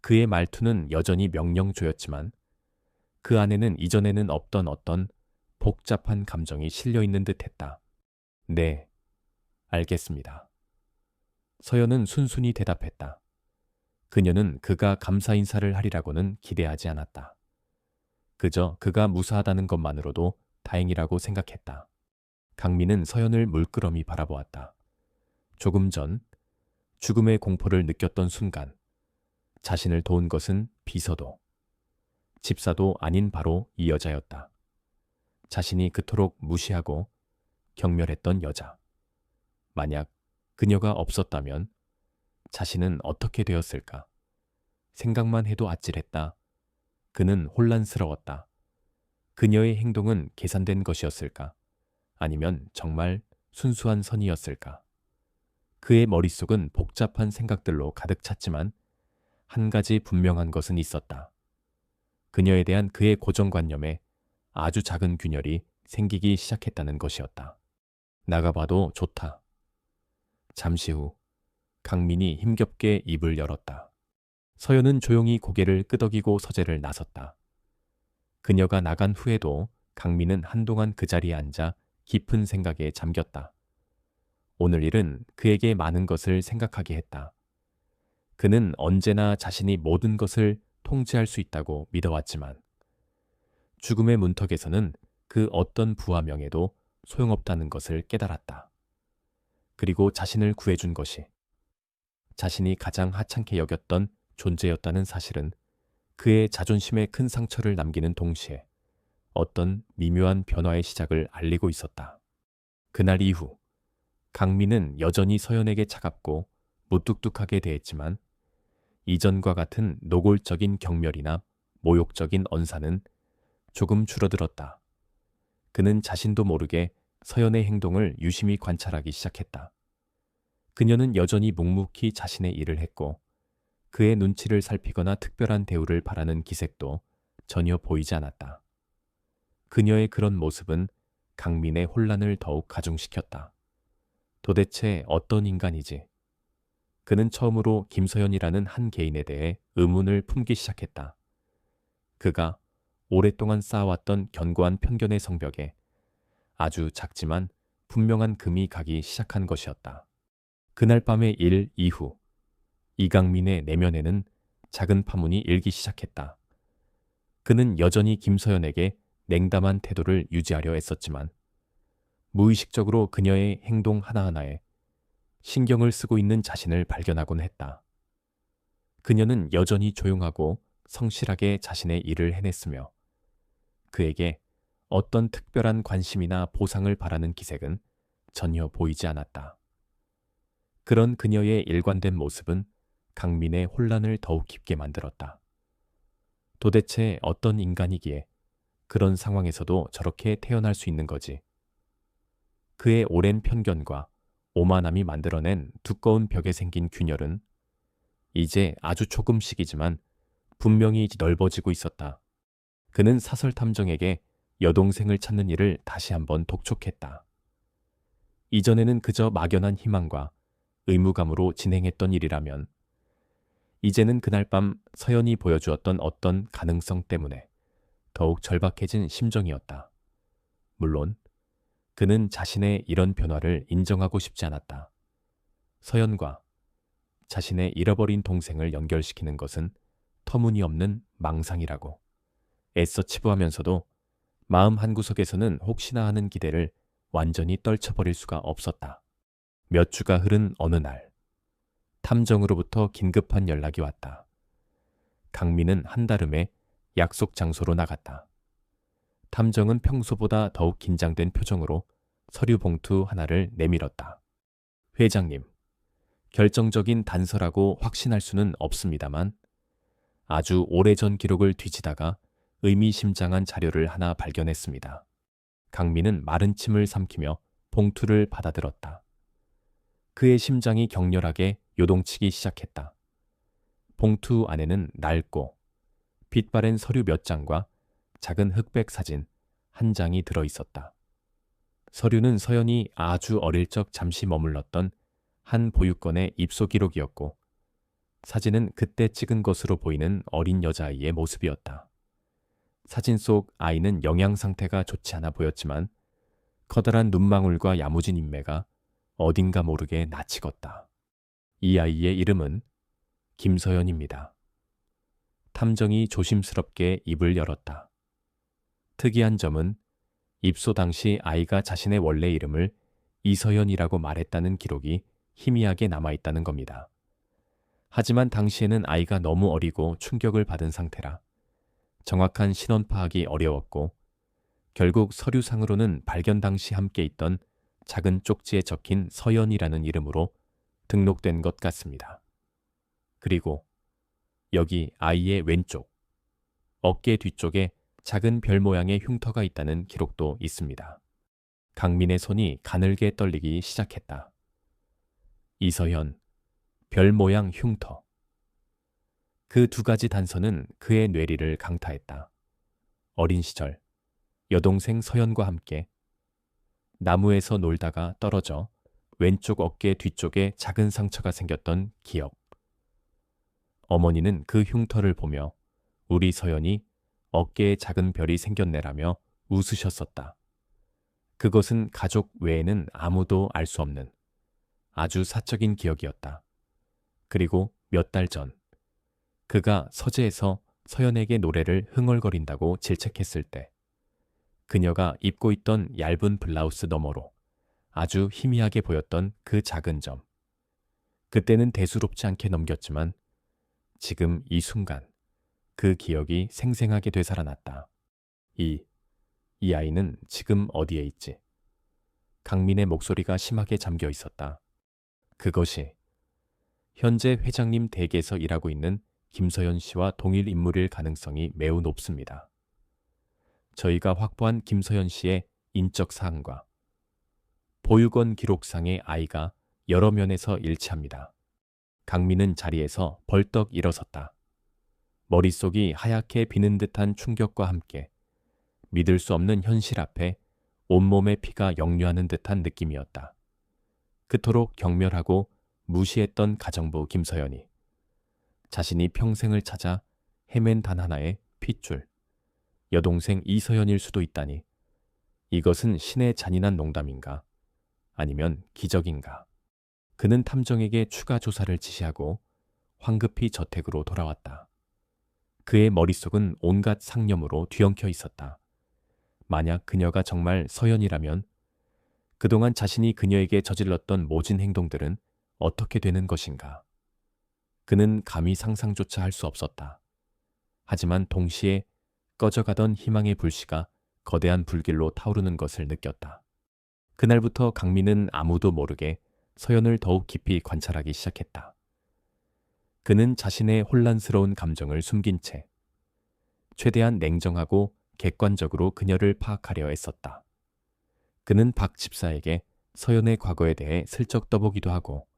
그의 말투는 여전히 명령조였지만 그 안에는 이전에는 없던 어떤 복잡한 감정이 실려 있는 듯했다. 네, 알겠습니다. 서연은 순순히 대답했다. 그녀는 그가 감사 인사를 하리라고는 기대하지 않았다. 그저 그가 무사하다는 것만으로도 다행이라고 생각했다. 강민은 서연을 물끄러미 바라보았다. 조금 전 죽음의 공포를 느꼈던 순간 자신을 도운 것은 비서도 집사도 아닌 바로 이 여자였다. 자신이 그토록 무시하고 경멸했던 여자. 만약 그녀가 없었다면 자신은 어떻게 되었을까? 생각만 해도 아찔했다. 그는 혼란스러웠다. 그녀의 행동은 계산된 것이었을까? 아니면 정말 순수한 선이었을까? 그의 머릿속은 복잡한 생각들로 가득 찼지만 한 가지 분명한 것은 있었다. 그녀에 대한 그의 고정관념에 아주 작은 균열이 생기기 시작했다는 것이었다. 나가봐도 좋다. 잠시 후 강민이 힘겹게 입을 열었다. 서연은 조용히 고개를 끄덕이고 서재를 나섰다. 그녀가 나간 후에도 강민은 한동안 그 자리에 앉아 깊은 생각에 잠겼다. 오늘 일은 그에게 많은 것을 생각하게 했다. 그는 언제나 자신이 모든 것을 통제할 수 있다고 믿어왔지만 죽음의 문턱에서는 그 어떤 부와 명예도 소용없다는 것을 깨달았다. 그리고 자신을 구해준 것이 자신이 가장 하찮게 여겼던 존재였다는 사실은 그의 자존심에 큰 상처를 남기는 동시에 어떤 미묘한 변화의 시작을 알리고 있었다. 그날 이후 강민은 여전히 서연에게 차갑고 무뚝뚝하게 대했지만 이전과 같은 노골적인 경멸이나 모욕적인 언사는 조금 줄어들었다. 그는 자신도 모르게 서연의 행동을 유심히 관찰하기 시작했다. 그녀는 여전히 묵묵히 자신의 일을 했고 그의 눈치를 살피거나 특별한 대우를 바라는 기색도 전혀 보이지 않았다. 그녀의 그런 모습은 강민의 혼란을 더욱 가중시켰다. 도대체 어떤 인간이지? 그는 처음으로 김서연이라는 한 개인에 대해 의문을 품기 시작했다. 그가 오랫동안 쌓아왔던 견고한 편견의 성벽에 아주 작지만 분명한 금이 가기 시작한 것이었다. 그날 밤의 일 이후 이강민의 내면에는 작은 파문이 일기 시작했다. 그는 여전히 김서연에게 냉담한 태도를 유지하려 애썼지만 무의식적으로 그녀의 행동 하나하나에 신경을 쓰고 있는 자신을 발견하곤 했다. 그녀는 여전히 조용하고 성실하게 자신의 일을 해냈으며 그에게 어떤 특별한 관심이나 보상을 바라는 기색은 전혀 보이지 않았다. 그런 그녀의 일관된 모습은 강민의 혼란을 더욱 깊게 만들었다. 도대체 어떤 인간이기에 그런 상황에서도 저렇게 태어날 수 있는 거지? 그의 오랜 편견과 오만함이 만들어낸 두꺼운 벽에 생긴 균열은 이제 아주 조금씩이지만 분명히 넓어지고 있었다. 그는 사설 탐정에게 여동생을 찾는 일을 다시 한번 독촉했다. 이전에는 그저 막연한 희망과 의무감으로 진행했던 일이라면 이제는 그날 밤 서연이 보여주었던 어떤 가능성 때문에 더욱 절박해진 심정이었다. 물론 그는 자신의 이런 변화를 인정하고 싶지 않았다. 서연과 자신의 잃어버린 동생을 연결시키는 것은 터무니없는 망상이라고 애써 치부하면서도 마음 한구석에서는 혹시나 하는 기대를 완전히 떨쳐버릴 수가 없었다. 몇 주가 흐른 어느 날 탐정으로부터 긴급한 연락이 왔다. 강민은 한달음에 약속 장소로 나갔다. 탐정은 평소보다 더욱 긴장된 표정으로 서류 봉투 하나를 내밀었다. 회장님, 결정적인 단서라고 확신할 수는 없습니다만 아주 오래전 기록을 뒤지다가 의미심장한 자료를 하나 발견했습니다. 강민은 마른 침을 삼키며 봉투를 받아들었다. 그의 심장이 격렬하게 요동치기 시작했다. 봉투 안에는 낡고 빛바랜 서류 몇 장과 작은 흑백 사진 한 장이 들어있었다. 서류는 서연이 아주 어릴 적 잠시 머물렀던 한 보육원의 입소 기록이었고 사진은 그때 찍은 것으로 보이는 어린 여자아이의 모습이었다. 사진 속 아이는 영양 상태가 좋지 않아 보였지만 커다란 눈망울과 야무진 인매가 어딘가 모르게 낯익었다. 이 아이의 이름은 김서연입니다. 탐정이 조심스럽게 입을 열었다. 특이한 점은 입소 당시 아이가 자신의 원래 이름을 이서연이라고 말했다는 기록이 희미하게 남아있다는 겁니다. 하지만 당시에는 아이가 너무 어리고 충격을 받은 상태라 정확한 신원 파악이 어려웠고 결국 서류상으로는 발견 당시 함께 있던 작은 쪽지에 적힌 서연이라는 이름으로 등록된 것 같습니다. 그리고 여기 아이의 왼쪽, 어깨 뒤쪽에 작은 별 모양의 흉터가 있다는 기록도 있습니다. 강민의 손이 가늘게 떨리기 시작했다. 이서연, 별 모양 흉터. 그 두 가지 단서는 그의 뇌리를 강타했다. 어린 시절, 여동생 서연과 함께 나무에서 놀다가 떨어져 왼쪽 어깨 뒤쪽에 작은 상처가 생겼던 기억. 어머니는 그 흉터를 보며 우리 서연이 어깨에 작은 별이 생겼네라며 웃으셨었다. 그것은 가족 외에는 아무도 알 수 없는 아주 사적인 기억이었다. 그리고 몇 달 전, 그가 서재에서 서연에게 노래를 흥얼거린다고 질책했을 때 그녀가 입고 있던 얇은 블라우스 너머로 아주 희미하게 보였던 그 작은 점. 그때는 대수롭지 않게 넘겼지만 지금 이 순간 그 기억이 생생하게 되살아났다. 이 아이는 지금 어디에 있지? 강민의 목소리가 심하게 잠겨 있었다. 그것이 현재 회장님 댁에서 일하고 있는 김서연 씨와 동일 인물일 가능성이 매우 높습니다. 저희가 확보한 김서연 씨의 인적 사항과 보육원 기록상의 아이가 여러 면에서 일치합니다. 강민은 자리에서 벌떡 일어섰다. 머릿속이 하얗게 비는 듯한 충격과 함께 믿을 수 없는 현실 앞에 온몸의 피가 역류하는 듯한 느낌이었다. 그토록 경멸하고 무시했던 가정부 김서연이 자신이 평생을 찾아 헤맨 단 하나의 핏줄, 여동생 이서연일 수도 있다니 이것은 신의 잔인한 농담인가? 아니면 기적인가? 그는 탐정에게 추가 조사를 지시하고 황급히 저택으로 돌아왔다. 그의 머릿속은 온갖 상념으로 뒤엉켜 있었다. 만약 그녀가 정말 서연이라면 그동안 자신이 그녀에게 저질렀던 모진 행동들은 어떻게 되는 것인가? 그는 감히 상상조차 할 수 없었다. 하지만 동시에 꺼져가던 희망의 불씨가 거대한 불길로 타오르는 것을 느꼈다. 그날부터 강민은 아무도 모르게 서연을 더욱 깊이 관찰하기 시작했다. 그는 자신의 혼란스러운 감정을 숨긴 채 최대한 냉정하고 객관적으로 그녀를 파악하려 애썼다. 그는 박 집사에게 서연의 과거에 대해 슬쩍 떠보기도 하고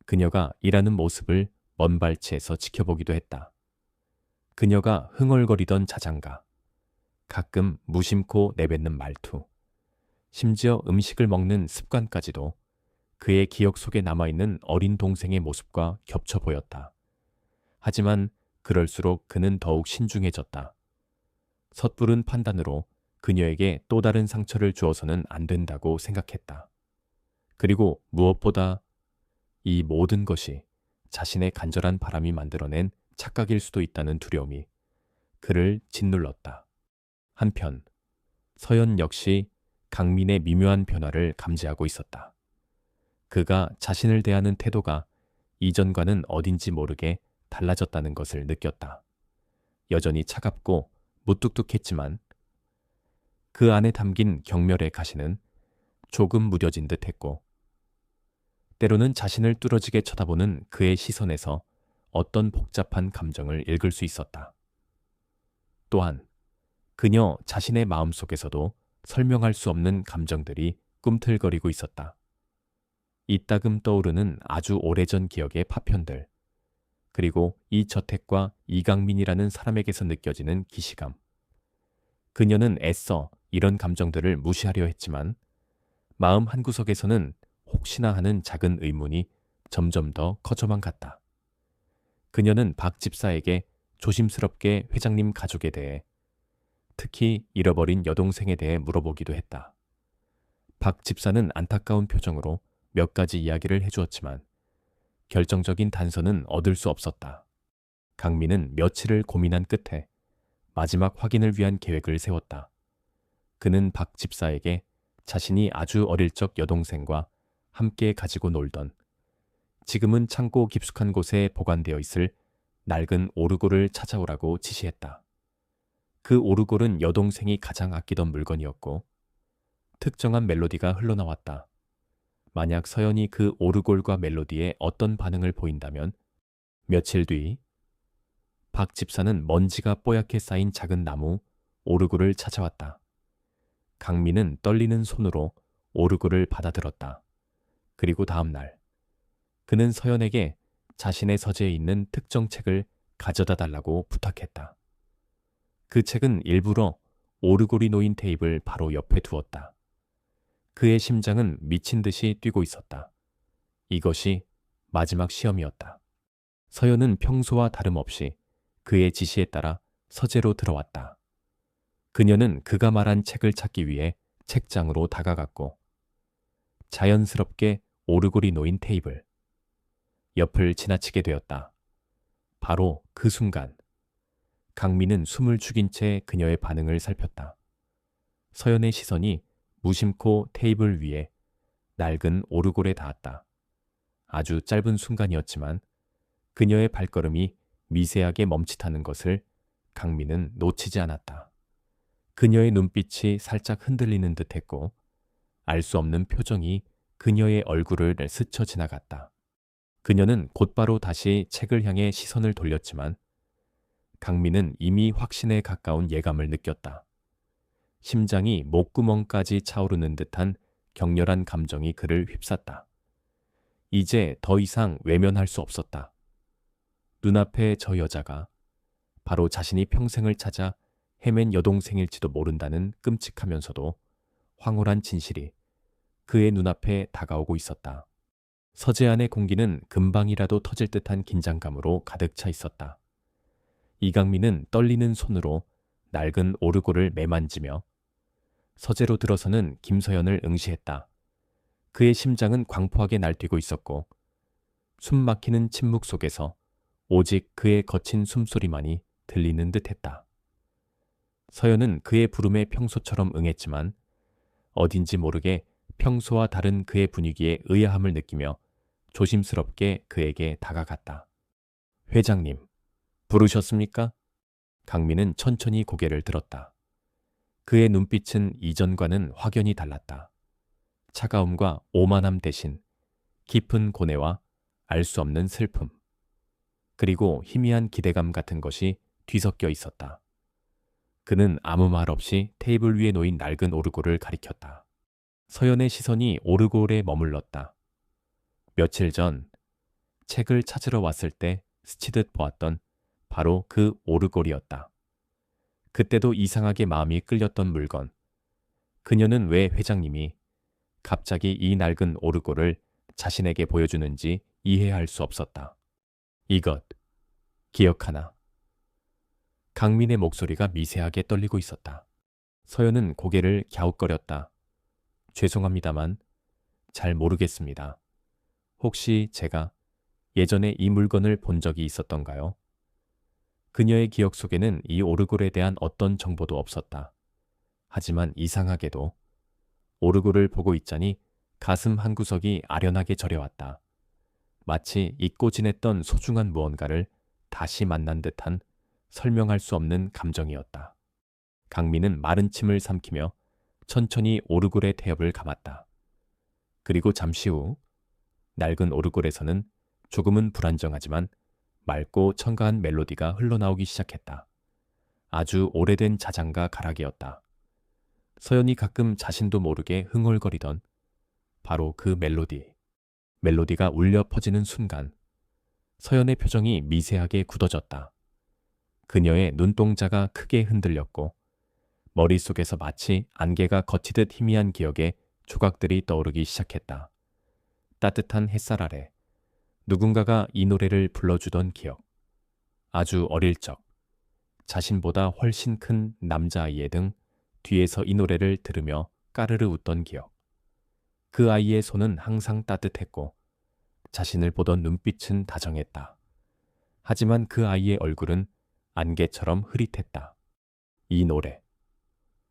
그녀가 일하는 모습을 먼 발치에서 지켜보기도 했다. 그녀가 흥얼거리던 자장가, 가끔 무심코 내뱉는 말투, 심지어 음식을 먹는 습관까지도 그의 기억 속에 남아있는 어린 동생의 모습과 겹쳐 보였다. 하지만 그럴수록 그는 더욱 신중해졌다. 섣부른 판단으로 그녀에게 또 다른 상처를 주어서는 안 된다고 생각했다. 그리고 무엇보다 이 모든 것이 자신의 간절한 바람이 만들어낸 착각일 수도 있다는 두려움이 그를 짓눌렀다. 한편 서연 역시 강민의 미묘한 변화를 감지하고 있었다. 그가 자신을 대하는 태도가 이전과는 어딘지 모르게 달라졌다는 것을 느꼈다. 여전히 차갑고 무뚝뚝했지만 그 안에 담긴 경멸의 가시는 조금 무뎌진 듯했고 때로는 자신을 뚫어지게 쳐다보는 그의 시선에서 어떤 복잡한 감정을 읽을 수 있었다. 또한 그녀 자신의 마음속에서도 설명할 수 없는 감정들이 꿈틀거리고 있었다. 이따금 떠오르는 아주 오래전 기억의 파편들, 그리고 이 저택과 이강민이라는 사람에게서 느껴지는 기시감. 그녀는 애써 이런 감정들을 무시하려 했지만 마음 한구석에서는 혹시나 하는 작은 의문이 점점 더 커져만 갔다. 그녀는 박 집사에게 조심스럽게 회장님 가족에 대해, 특히 잃어버린 여동생에 대해 물어보기도 했다. 박 집사는 안타까운 표정으로 몇 가지 이야기를 해주었지만 결정적인 단서는 얻을 수 없었다. 강민은 며칠을 고민한 끝에 마지막 확인을 위한 계획을 세웠다. 그는 박 집사에게 자신이 아주 어릴 적 여동생과 함께 가지고 놀던, 지금은 창고 깊숙한 곳에 보관되어 있을 낡은 오르골을 찾아오라고 지시했다. 그 오르골은 여동생이 가장 아끼던 물건이었고 특정한 멜로디가 흘러나왔다. 만약 서연이 그 오르골과 멜로디에 어떤 반응을 보인다면 며칠 뒤 박 집사는 먼지가 뽀얗게 쌓인 작은 나무 오르골을 찾아왔다. 강민은 떨리는 손으로 오르골을 받아들었다. 그리고 다음 날 그는 서연에게 자신의 서재에 있는 특정 책을 가져다 달라고 부탁했다. 그 책은 일부러 오르골이 놓인 테이블 바로 옆에 두었다. 그의 심장은 미친 듯이 뛰고 있었다. 이것이 마지막 시험이었다. 서연은 평소와 다름없이 그의 지시에 따라 서재로 들어왔다. 그녀는 그가 말한 책을 찾기 위해 책장으로 다가갔고 자연스럽게 오르골이 놓인 테이블 옆을 지나치게 되었다. 바로 그 순간 강민은 숨을 죽인 채 그녀의 반응을 살폈다. 서연의 시선이 무심코 테이블 위에 낡은 오르골에 닿았다. 아주 짧은 순간이었지만 그녀의 발걸음이 미세하게 멈칫하는 것을 강민은 놓치지 않았다. 그녀의 눈빛이 살짝 흔들리는 듯했고 알 수 없는 표정이 그녀의 얼굴을 스쳐 지나갔다. 그녀는 곧바로 다시 책을 향해 시선을 돌렸지만 강민은 이미 확신에 가까운 예감을 느꼈다. 심장이 목구멍까지 차오르는 듯한 격렬한 감정이 그를 휩쌌다. 이제 더 이상 외면할 수 없었다. 눈앞에 저 여자가 바로 자신이 평생을 찾아 헤맨 여동생일지도 모른다는 끔찍하면서도 황홀한 진실이 그의 눈앞에 다가오고 있었다. 서재 안의 공기는 금방이라도 터질 듯한 긴장감으로 가득 차 있었다. 이강민은 떨리는 손으로 낡은 오르골을 매만지며 서재로 들어서는 김서연을 응시했다. 그의 심장은 광포하게 날뛰고 있었고 숨 막히는 침묵 속에서 오직 그의 거친 숨소리만이 들리는 듯했다. 서연은 그의 부름에 평소처럼 응했지만 어딘지 모르게 평소와 다른 그의 분위기에 의아함을 느끼며 조심스럽게 그에게 다가갔다. 회장님, 부르셨습니까? 강민은 천천히 고개를 들었다. 그의 눈빛은 이전과는 확연히 달랐다. 차가움과 오만함 대신 깊은 고뇌와 알 수 없는 슬픔, 그리고 희미한 기대감 같은 것이 뒤섞여 있었다. 그는 아무 말 없이 테이블 위에 놓인 낡은 오르골을 가리켰다. 서연의 시선이 오르골에 머물렀다. 며칠 전 책을 찾으러 왔을 때 스치듯 보았던 바로 그 오르골이었다. 그때도 이상하게 마음이 끌렸던 물건. 그녀는 왜 회장님이 갑자기 이 낡은 오르골을 자신에게 보여주는지 이해할 수 없었다. 이것, 기억하나? 강민의 목소리가 미세하게 떨리고 있었다. 서연은 고개를 갸웃거렸다. 죄송합니다만 잘 모르겠습니다. 혹시 제가 예전에 이 물건을 본 적이 있었던가요? 그녀의 기억 속에는 이 오르골에 대한 어떤 정보도 없었다. 하지만 이상하게도 오르골을 보고 있자니 가슴 한구석이 아련하게 저려왔다. 마치 잊고 지냈던 소중한 무언가를 다시 만난 듯한 설명할 수 없는 감정이었다. 강민은 마른 침을 삼키며 천천히 오르골의 태엽을 감았다. 그리고 잠시 후 낡은 오르골에서는 조금은 불안정하지만 맑고 청가한 멜로디가 흘러나오기 시작했다. 아주 오래된 자장가 가락이었다. 서연이 가끔 자신도 모르게 흥얼거리던 바로 그 멜로디. 멜로디가 울려 퍼지는 순간 서연의 표정이 미세하게 굳어졌다. 그녀의 눈동자가 크게 흔들렸고 머릿속에서 마치 안개가 걷히듯 희미한 기억의 조각들이 떠오르기 시작했다. 따뜻한 햇살 아래 누군가가 이 노래를 불러주던 기억. 아주 어릴 적 자신보다 훨씬 큰 남자아이의 등 뒤에서 이 노래를 들으며 까르르 웃던 기억. 그 아이의 손은 항상 따뜻했고 자신을 보던 눈빛은 다정했다. 하지만 그 아이의 얼굴은 안개처럼 흐릿했다. 이 노래.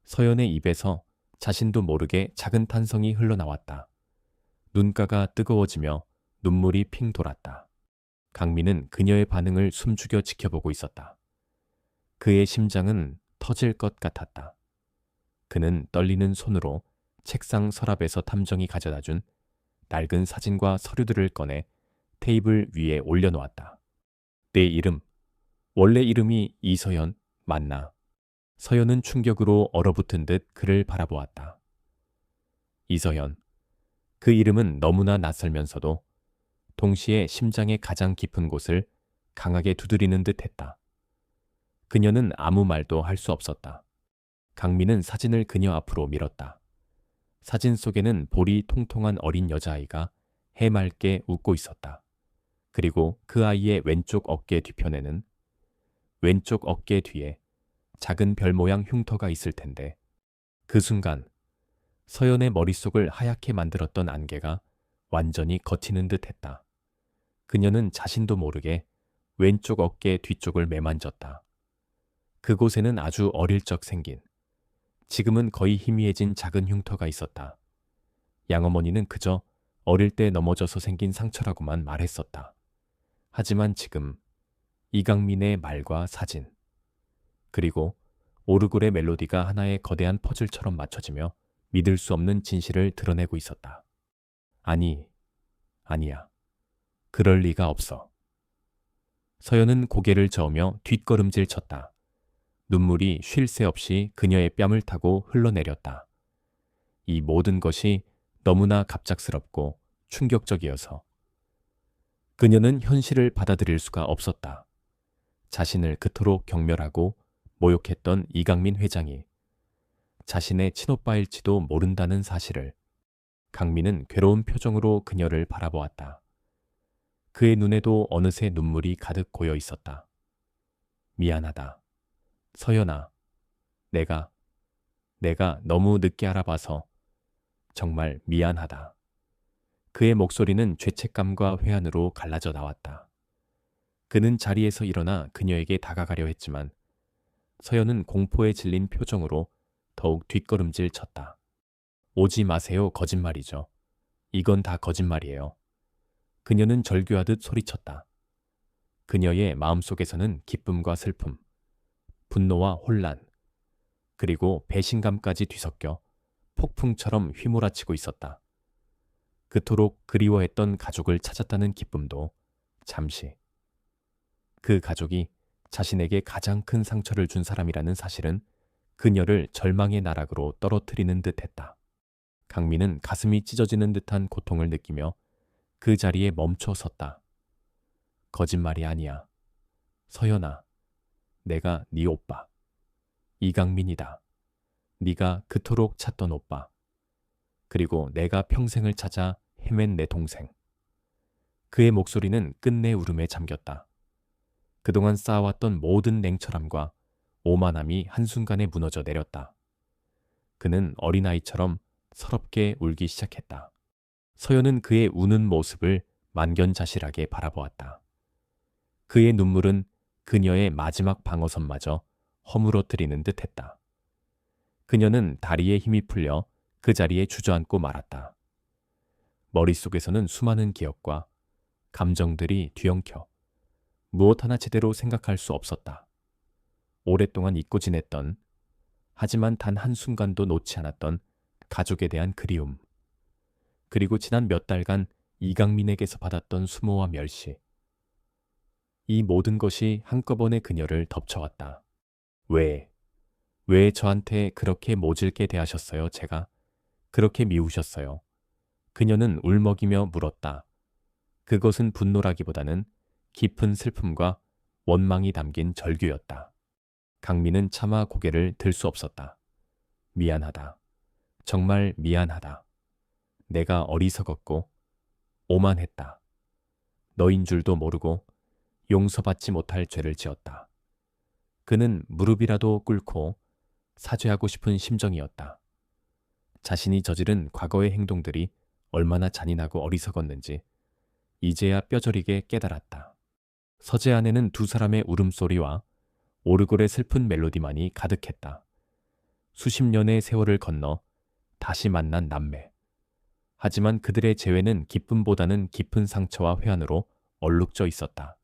서연의 입에서 자신도 모르게 작은 탄성이 흘러나왔다. 눈가가 뜨거워지며 눈물이 핑 돌았다. 강민은 그녀의 반응을 숨죽여 지켜보고 있었다. 그의 심장은 터질 것 같았다. 그는 떨리는 손으로 책상 서랍에서 탐정이 가져다준 낡은 사진과 서류들을 꺼내 테이블 위에 올려놓았다. 내 이름, 원래 이름이 이서연 맞나? 서연은 충격으로 얼어붙은 듯 그를 바라보았다. 이서연. 그 이름은 너무나 낯설면서도 동시에 심장의 가장 깊은 곳을 강하게 두드리는 듯 했다. 그녀는 아무 말도 할 수 없었다. 강민은 사진을 그녀 앞으로 밀었다. 사진 속에는 볼이 통통한 어린 여자아이가 해맑게 웃고 있었다. 그리고 그 아이의 왼쪽 어깨 뒤편에는 왼쪽 어깨 뒤에 작은 별 모양 흉터가 있을 텐데 그 순간 서연의 머릿속을 하얗게 만들었던 안개가 완전히 걷히는 듯 했다. 그녀는 자신도 모르게 왼쪽 어깨 뒤쪽을 매만졌다. 그곳에는 아주 어릴 적 생긴, 지금은 거의 희미해진 작은 흉터가 있었다. 양어머니는 그저 어릴 때 넘어져서 생긴 상처라고만 말했었다. 하지만 지금 이강민의 말과 사진, 그리고 오르골의 멜로디가 하나의 거대한 퍼즐처럼 맞춰지며 믿을 수 없는 진실을 드러내고 있었다. 아니야. 그럴 리가 없어. 서연은 고개를 저으며 뒷걸음질 쳤다. 눈물이 쉴 새 없이 그녀의 뺨을 타고 흘러내렸다. 이 모든 것이 너무나 갑작스럽고 충격적이어서 그녀는 현실을 받아들일 수가 없었다. 자신을 그토록 경멸하고 모욕했던 이강민 회장이 자신의 친오빠일지도 모른다는 사실을. 강민은 괴로운 표정으로 그녀를 바라보았다. 그의 눈에도 어느새 눈물이 가득 고여 있었다. 미안하다. 서연아, 내가 너무 늦게 알아봐서 정말 미안하다. 그의 목소리는 죄책감과 회한으로 갈라져 나왔다. 그는 자리에서 일어나 그녀에게 다가가려 했지만 서연은 공포에 질린 표정으로 더욱 뒷걸음질 쳤다. 오지 마세요, 거짓말이죠. 이건 다 거짓말이에요. 그녀는 절규하듯 소리쳤다. 그녀의 마음속에서는 기쁨과 슬픔, 분노와 혼란, 그리고 배신감까지 뒤섞여 폭풍처럼 휘몰아치고 있었다. 그토록 그리워했던 가족을 찾았다는 기쁨도 잠시. 그 가족이 자신에게 가장 큰 상처를 준 사람이라는 사실은 그녀를 절망의 나락으로 떨어뜨리는 듯했다. 강민은 가슴이 찢어지는 듯한 고통을 느끼며 그 자리에 멈춰 섰다. 거짓말이 아니야. 서연아, 내가 네 오빠. 이강민이다. 네가 그토록 찾던 오빠. 그리고 내가 평생을 찾아 헤맨 내 동생. 그의 목소리는 끝내 울음에 잠겼다. 그동안 쌓아왔던 모든 냉철함과 오만함이 한순간에 무너져 내렸다. 그는 어린아이처럼 서럽게 울기 시작했다. 서연은 그의 우는 모습을 만견자실하게 바라보았다. 그의 눈물은 그녀의 마지막 방어선마저 허물어뜨리는 듯했다. 그녀는 다리에 힘이 풀려 그 자리에 주저앉고 말았다. 머릿속에서는 수많은 기억과 감정들이 뒤엉켜 무엇 하나 제대로 생각할 수 없었다. 오랫동안 잊고 지냈던, 하지만 단 한순간도 놓지 않았던 가족에 대한 그리움, 그리고 지난 몇 달간 이강민에게서 받았던 수모와 멸시. 이 모든 것이 한꺼번에 그녀를 덮쳐왔다. 왜 저한테 그렇게 모질게 대하셨어요? 제가 그렇게 미우셨어요? 그녀는 울먹이며 물었다. 그것은 분노라기보다는 깊은 슬픔과 원망이 담긴 절규였다. 강민은 차마 고개를 들 수 없었다. 미안하다. 정말 미안하다. 내가 어리석었고 오만했다. 너인 줄도 모르고 용서받지 못할 죄를 지었다. 그는 무릎이라도 꿇고 사죄하고 싶은 심정이었다. 자신이 저지른 과거의 행동들이 얼마나 잔인하고 어리석었는지 이제야 뼈저리게 깨달았다. 서재 안에는 두 사람의 울음소리와 오르골의 슬픈 멜로디만이 가득했다. 수십 년의 세월을 건너 다시 만난 남매. 하지만 그들의 재회는 기쁨보다는 깊은 상처와 회한으로 얼룩져 있었다.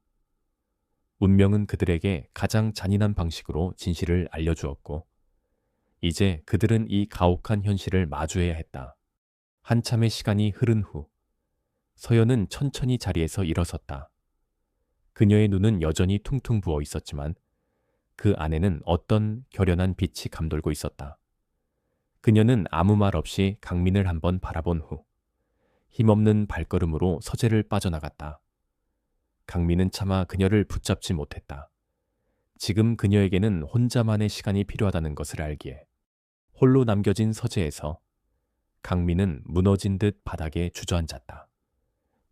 운명은 그들에게 가장 잔인한 방식으로 진실을 알려주었고, 이제 그들은 이 가혹한 현실을 마주해야 했다. 한참의 시간이 흐른 후, 서연은 천천히 자리에서 일어섰다. 그녀의 눈은 여전히 퉁퉁 부어 있었지만, 그 안에는 어떤 결연한 빛이 감돌고 있었다. 그녀는 아무 말 없이 강민을 한번 바라본 후, 힘없는 발걸음으로 서재를 빠져나갔다. 강민은 차마 그녀를 붙잡지 못했다. 지금 그녀에게는 혼자만의 시간이 필요하다는 것을 알기에. 홀로 남겨진 서재에서 강민은 무너진 듯 바닥에 주저앉았다.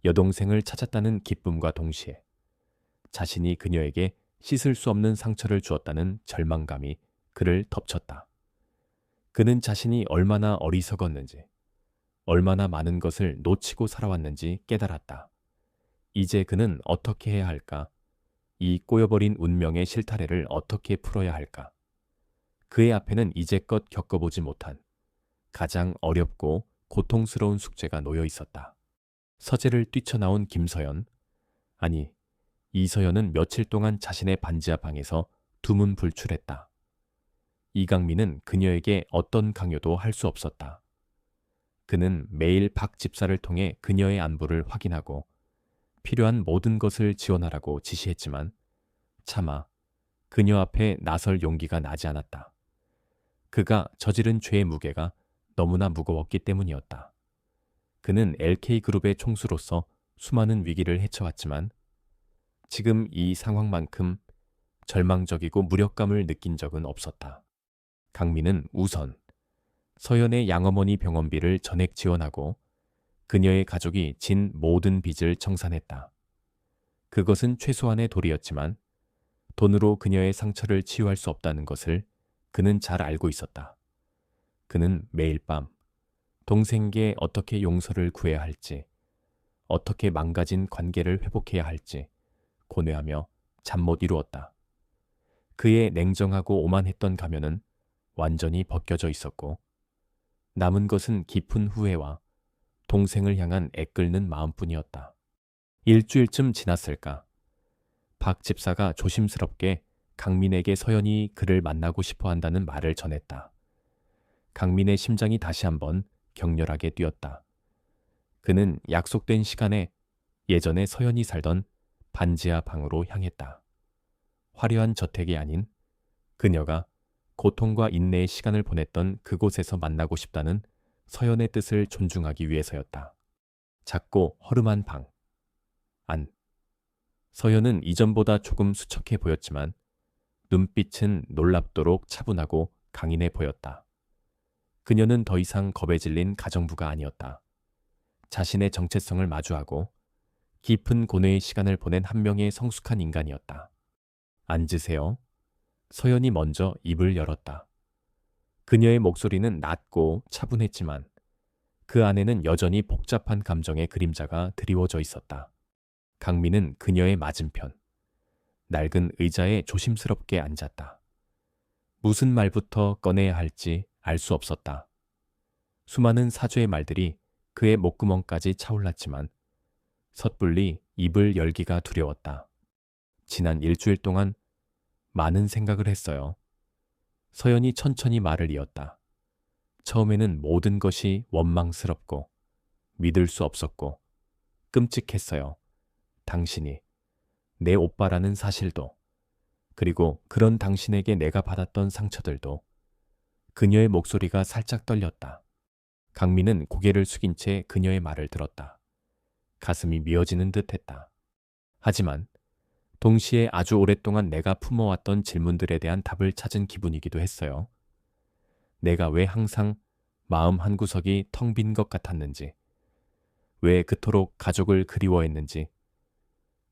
여동생을 찾았다는 기쁨과 동시에 자신이 그녀에게 씻을 수 없는 상처를 주었다는 절망감이 그를 덮쳤다. 그는 자신이 얼마나 어리석었는지, 얼마나 많은 것을 놓치고 살아왔는지 깨달았다. 이제 그는 어떻게 해야 할까? 이 꼬여버린 운명의 실타래를 어떻게 풀어야 할까? 그의 앞에는 이제껏 겪어보지 못한 가장 어렵고 고통스러운 숙제가 놓여 있었다. 서재를 뛰쳐나온 김서연, 아니 이서연은 며칠 동안 자신의 반지하 방에서 두문불출했다. 이강민은 그녀에게 어떤 강요도 할 수 없었다. 그는 매일 박 집사를 통해 그녀의 안부를 확인하고 필요한 모든 것을 지원하라고 지시했지만 차마 그녀 앞에 나설 용기가 나지 않았다. 그가 저지른 죄의 무게가 너무나 무거웠기 때문이었다. 그는 LK그룹의 총수로서 수많은 위기를 헤쳐왔지만 지금 이 상황만큼 절망적이고 무력감을 느낀 적은 없었다. 강민은 우선 서연의 양어머니 병원비를 전액 지원하고 그녀의 가족이 진 모든 빚을 청산했다. 그것은 최소한의 도리였지만 돈으로 그녀의 상처를 치유할 수 없다는 것을 그는 잘 알고 있었다. 그는 매일 밤 동생에게 어떻게 용서를 구해야 할지, 어떻게 망가진 관계를 회복해야 할지 고뇌하며 잠 못 이루었다. 그의 냉정하고 오만했던 가면은 완전히 벗겨져 있었고 남은 것은 깊은 후회와 동생을 향한 애끓는 마음뿐이었다. 일주일쯤 지났을까? 박 집사가 조심스럽게 강민에게 서연이 그를 만나고 싶어 한다는 말을 전했다. 강민의 심장이 다시 한번 격렬하게 뛰었다. 그는 약속된 시간에 예전에 서연이 살던 반지하 방으로 향했다. 화려한 저택이 아닌 그녀가 고통과 인내의 시간을 보냈던 그곳에서 만나고 싶다는 서연의 뜻을 존중하기 위해서였다. 작고 허름한 방 안. 서연은 이전보다 조금 수척해 보였지만 눈빛은 놀랍도록 차분하고 강인해 보였다. 그녀는 더 이상 겁에 질린 가정부가 아니었다. 자신의 정체성을 마주하고 깊은 고뇌의 시간을 보낸 한 명의 성숙한 인간이었다. 앉으세요. 서연이 먼저 입을 열었다. 그녀의 목소리는 낮고 차분했지만 그 안에는 여전히 복잡한 감정의 그림자가 드리워져 있었다. 강민은 그녀의 맞은편, 낡은 의자에 조심스럽게 앉았다. 무슨 말부터 꺼내야 할지 알 수 없었다. 수많은 사죄의 말들이 그의 목구멍까지 차올랐지만 섣불리 입을 열기가 두려웠다. 지난 일주일 동안 많은 생각을 했어요. 서연이 천천히 말을 이었다. 처음에는 모든 것이 원망스럽고 믿을 수 없었고 끔찍했어요. 당신이 내 오빠라는 사실도, 그리고 그런 당신에게 내가 받았던 상처들도. 그녀의 목소리가 살짝 떨렸다. 강민은 고개를 숙인 채 그녀의 말을 들었다. 가슴이 미어지는 듯했다. 하지만 동시에 아주 오랫동안 내가 품어왔던 질문들에 대한 답을 찾은 기분이기도 했어요. 내가 왜 항상 마음 한구석이 텅 빈 것 같았는지, 왜 그토록 가족을 그리워했는지,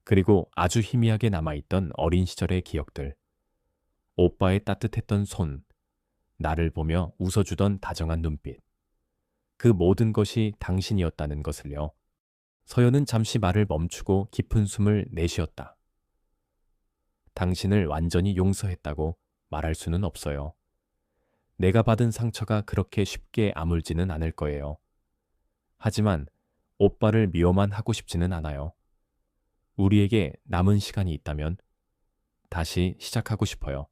그리고 아주 희미하게 남아있던 어린 시절의 기억들, 오빠의 따뜻했던 손, 나를 보며 웃어주던 다정한 눈빛, 그 모든 것이 당신이었다는 것을요. 서연은 잠시 말을 멈추고 깊은 숨을 내쉬었다. 당신을 완전히 용서했다고 말할 수는 없어요. 내가 받은 상처가 그렇게 쉽게 아물지는 않을 거예요. 하지만 오빠를 미워만 하고 싶지는 않아요. 우리에게 남은 시간이 있다면 다시 시작하고 싶어요.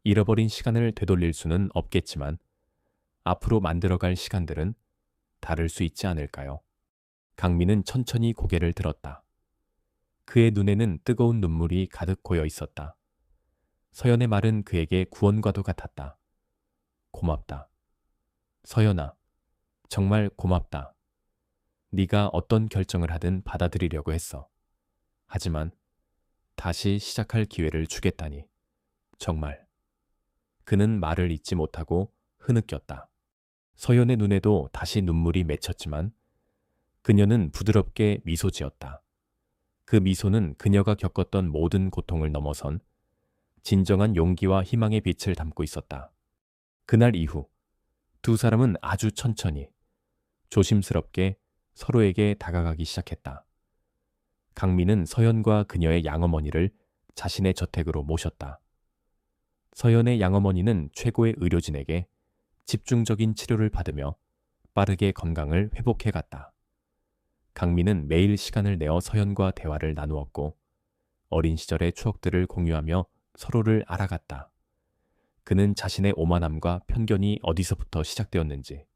잃어버린 시간을 되돌릴 수는 없겠지만 앞으로 만들어갈 시간들은 다를 수 있지 않을까요? 강민은 천천히 고개를 들었다. 그의 눈에는 뜨거운 눈물이 가득 고여 있었다. 서연의 말은 그에게 구원과도 같았다. 고맙다. 서연아, 정말 고맙다. 네가 어떤 결정을 하든 받아들이려고 했어. 하지만 다시 시작할 기회를 주겠다니. 정말. 그는 말을 잇지 못하고 흐느꼈다. 서연의 눈에도 다시 눈물이 맺혔지만 그녀는 부드럽게 미소 지었다. 그 미소는 그녀가 겪었던 모든 고통을 넘어선 진정한 용기와 희망의 빛을 담고 있었다. 그날 이후 두 사람은 아주 천천히, 조심스럽게 서로에게 다가가기 시작했다. 강민은 서연과 그녀의 양어머니를 자신의 저택으로 모셨다. 서연의 양어머니는 최고의 의료진에게 집중적인 치료를 받으며 빠르게 건강을 회복해 갔다. 강민은 매일 시간을 내어 서연과 대화를 나누었고 어린 시절의 추억들을 공유하며 서로를 알아갔다. 그는 자신의 오만함과 편견이 어디서부터 시작되었는지,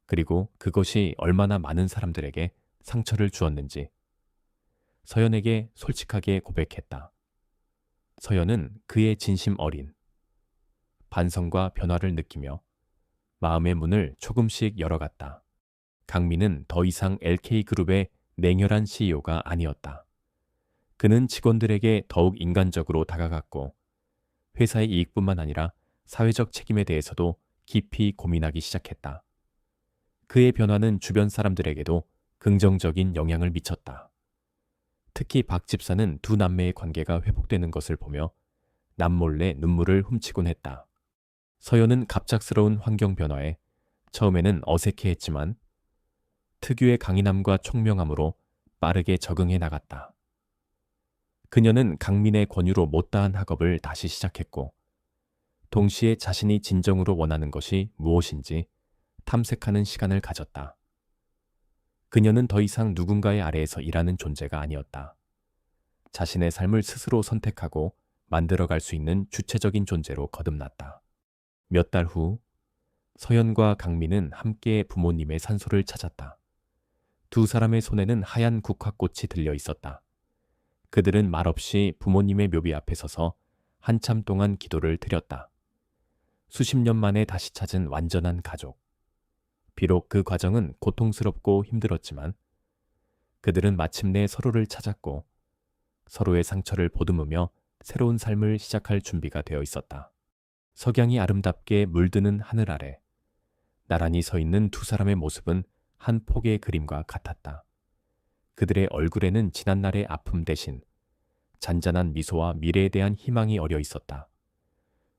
그리고 그것이 얼마나 많은 사람들에게 상처를 주었는지 서연에게 솔직하게 고백했다. 서연은 그의 진심 어린 반성과 변화를 느끼며 마음의 문을 조금씩 열어갔다. 강민은 더 이상 LK그룹의 냉혈한 CEO가 아니었다. 그는 직원들에게 더욱 인간적으로 다가갔고 회사의 이익뿐만 아니라 사회적 책임에 대해서도 깊이 고민하기 시작했다. 그의 변화는 주변 사람들에게도 긍정적인 영향을 미쳤다. 특히 박 집사는 두 남매의 관계가 회복되는 것을 보며 남몰래 눈물을 훔치곤 했다. 서연은 갑작스러운 환경 변화에 처음에는 어색해했지만 특유의 강인함과 총명함으로 빠르게 적응해 나갔다. 그녀는 강민의 권유로 못다한 학업을 다시 시작했고 동시에 자신이 진정으로 원하는 것이 무엇인지 탐색하는 시간을 가졌다. 그녀는 더 이상 누군가의 아래에서 일하는 존재가 아니었다. 자신의 삶을 스스로 선택하고 만들어갈 수 있는 주체적인 존재로 거듭났다. 몇 달 후 서연과 강민은 함께 부모님의 산소를 찾았다. 두 사람의 손에는 하얀 국화꽃이 들려 있었다. 그들은 말없이 부모님의 묘비 앞에 서서 한참 동안 기도를 드렸다. 수십 년 만에 다시 찾은 완전한 가족. 비록 그 과정은 고통스럽고 힘들었지만 그들은 마침내 서로를 찾았고 서로의 상처를 보듬으며 새로운 삶을 시작할 준비가 되어 있었다. 석양이 아름답게 물드는 하늘 아래 나란히 서 있는 두 사람의 모습은 한 폭의 그림과 같았다. 그들의 얼굴에는 지난날의 아픔 대신 잔잔한 미소와 미래에 대한 희망이 어려 있었다.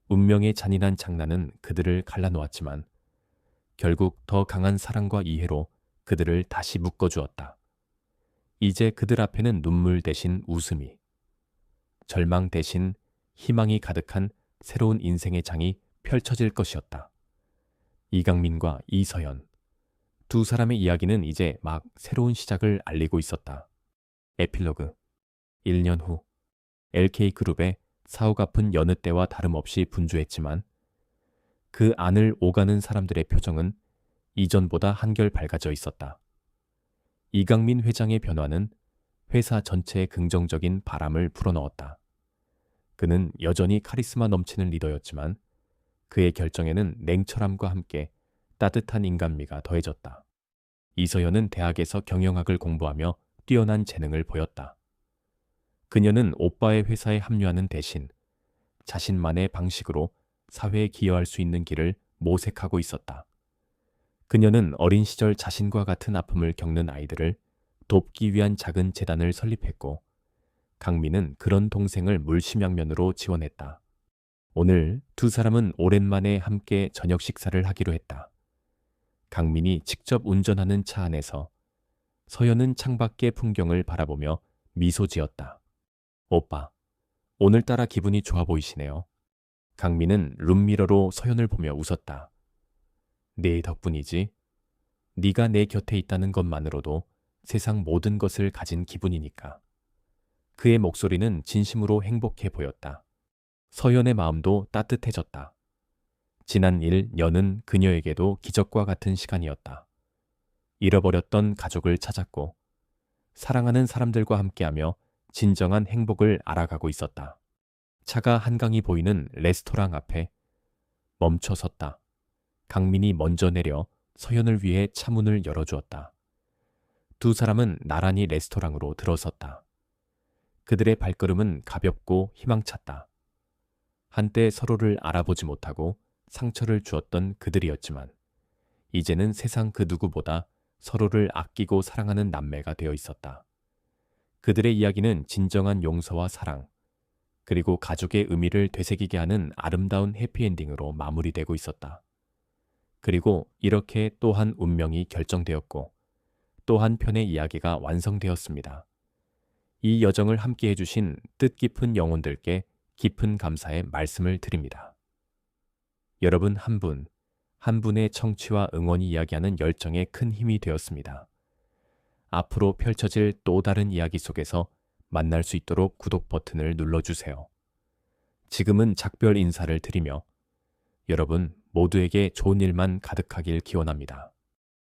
운명의 잔인한 장난은 그들을 갈라놓았지만 결국 더 강한 사랑과 이해로 그들을 다시 묶어주었다. 이제 그들 앞에는 눈물 대신 웃음이, 절망 대신 희망이 가득한 새로운 인생의 장이 펼쳐질 것이었다. 이강민과 이서연, 두 사람의 이야기는 이제 막 새로운 시작을 알리고 있었다. 에필로그 1년 후 LK그룹의 사옥 앞은 여느 때와 다름없이 분주했지만 그 안을 오가는 사람들의 표정은 이전보다 한결 밝아져 있었다. 이강민 회장의 변화는 회사 전체에 긍정적인 바람을 불어넣었다. 그는 여전히 카리스마 넘치는 리더였지만 그의 결정에는 냉철함과 함께 따뜻한 인간미가 더해졌다. 이서연은 대학에서 경영학을 공부하며 뛰어난 재능을 보였다. 그녀는 오빠의 회사에 합류하는 대신 자신만의 방식으로 사회에 기여할 수 있는 길을 모색하고 있었다. 그녀는 어린 시절 자신과 같은 아픔을 겪는 아이들을 돕기 위한 작은 재단을 설립했고 강민은 그런 동생을 물심양면으로 지원했다. 오늘 두 사람은 오랜만에 함께 저녁 식사를 하기로 했다. 강민이 직접 운전하는 차 안에서 서연은 창밖의 풍경을 바라보며 미소 지었다. 오빠, 오늘따라 기분이 좋아 보이시네요. 강민은 룸미러로 서연을 보며 웃었다. 네 덕분이지. 네가 내 곁에 있다는 것만으로도 세상 모든 것을 가진 기분이니까. 그의 목소리는 진심으로 행복해 보였다. 서연의 마음도 따뜻해졌다. 지난 1년은 그녀에게도 기적과 같은 시간이었다. 잃어버렸던 가족을 찾았고 사랑하는 사람들과 함께하며 진정한 행복을 알아가고 있었다. 차가 한강이 보이는 레스토랑 앞에 멈춰 섰다. 강민이 먼저 내려 서연을 위해 차문을 열어주었다. 두 사람은 나란히 레스토랑으로 들어섰다. 그들의 발걸음은 가볍고 희망찼다. 한때 서로를 알아보지 못하고 상처를 주었던 그들이었지만 이제는 세상 그 누구보다 서로를 아끼고 사랑하는 남매가 되어 있었다. 그들의 이야기는 진정한 용서와 사랑, 그리고 가족의 의미를 되새기게 하는 아름다운 해피엔딩으로 마무리되고 있었다. 그리고 이렇게 또 한 운명이 결정되었고 또 한 편의 이야기가 완성되었습니다. 이 여정을 함께 해주신 뜻깊은 영혼들께 깊은 감사의 말씀을 드립니다. 여러분 한 분, 한 분의 청취와 응원이 이야기하는 열정에 큰 힘이 되었습니다. 앞으로 펼쳐질 또 다른 이야기 속에서 만날 수 있도록 구독 버튼을 눌러주세요. 지금은 작별 인사를 드리며 여러분 모두에게 좋은 일만 가득하길 기원합니다.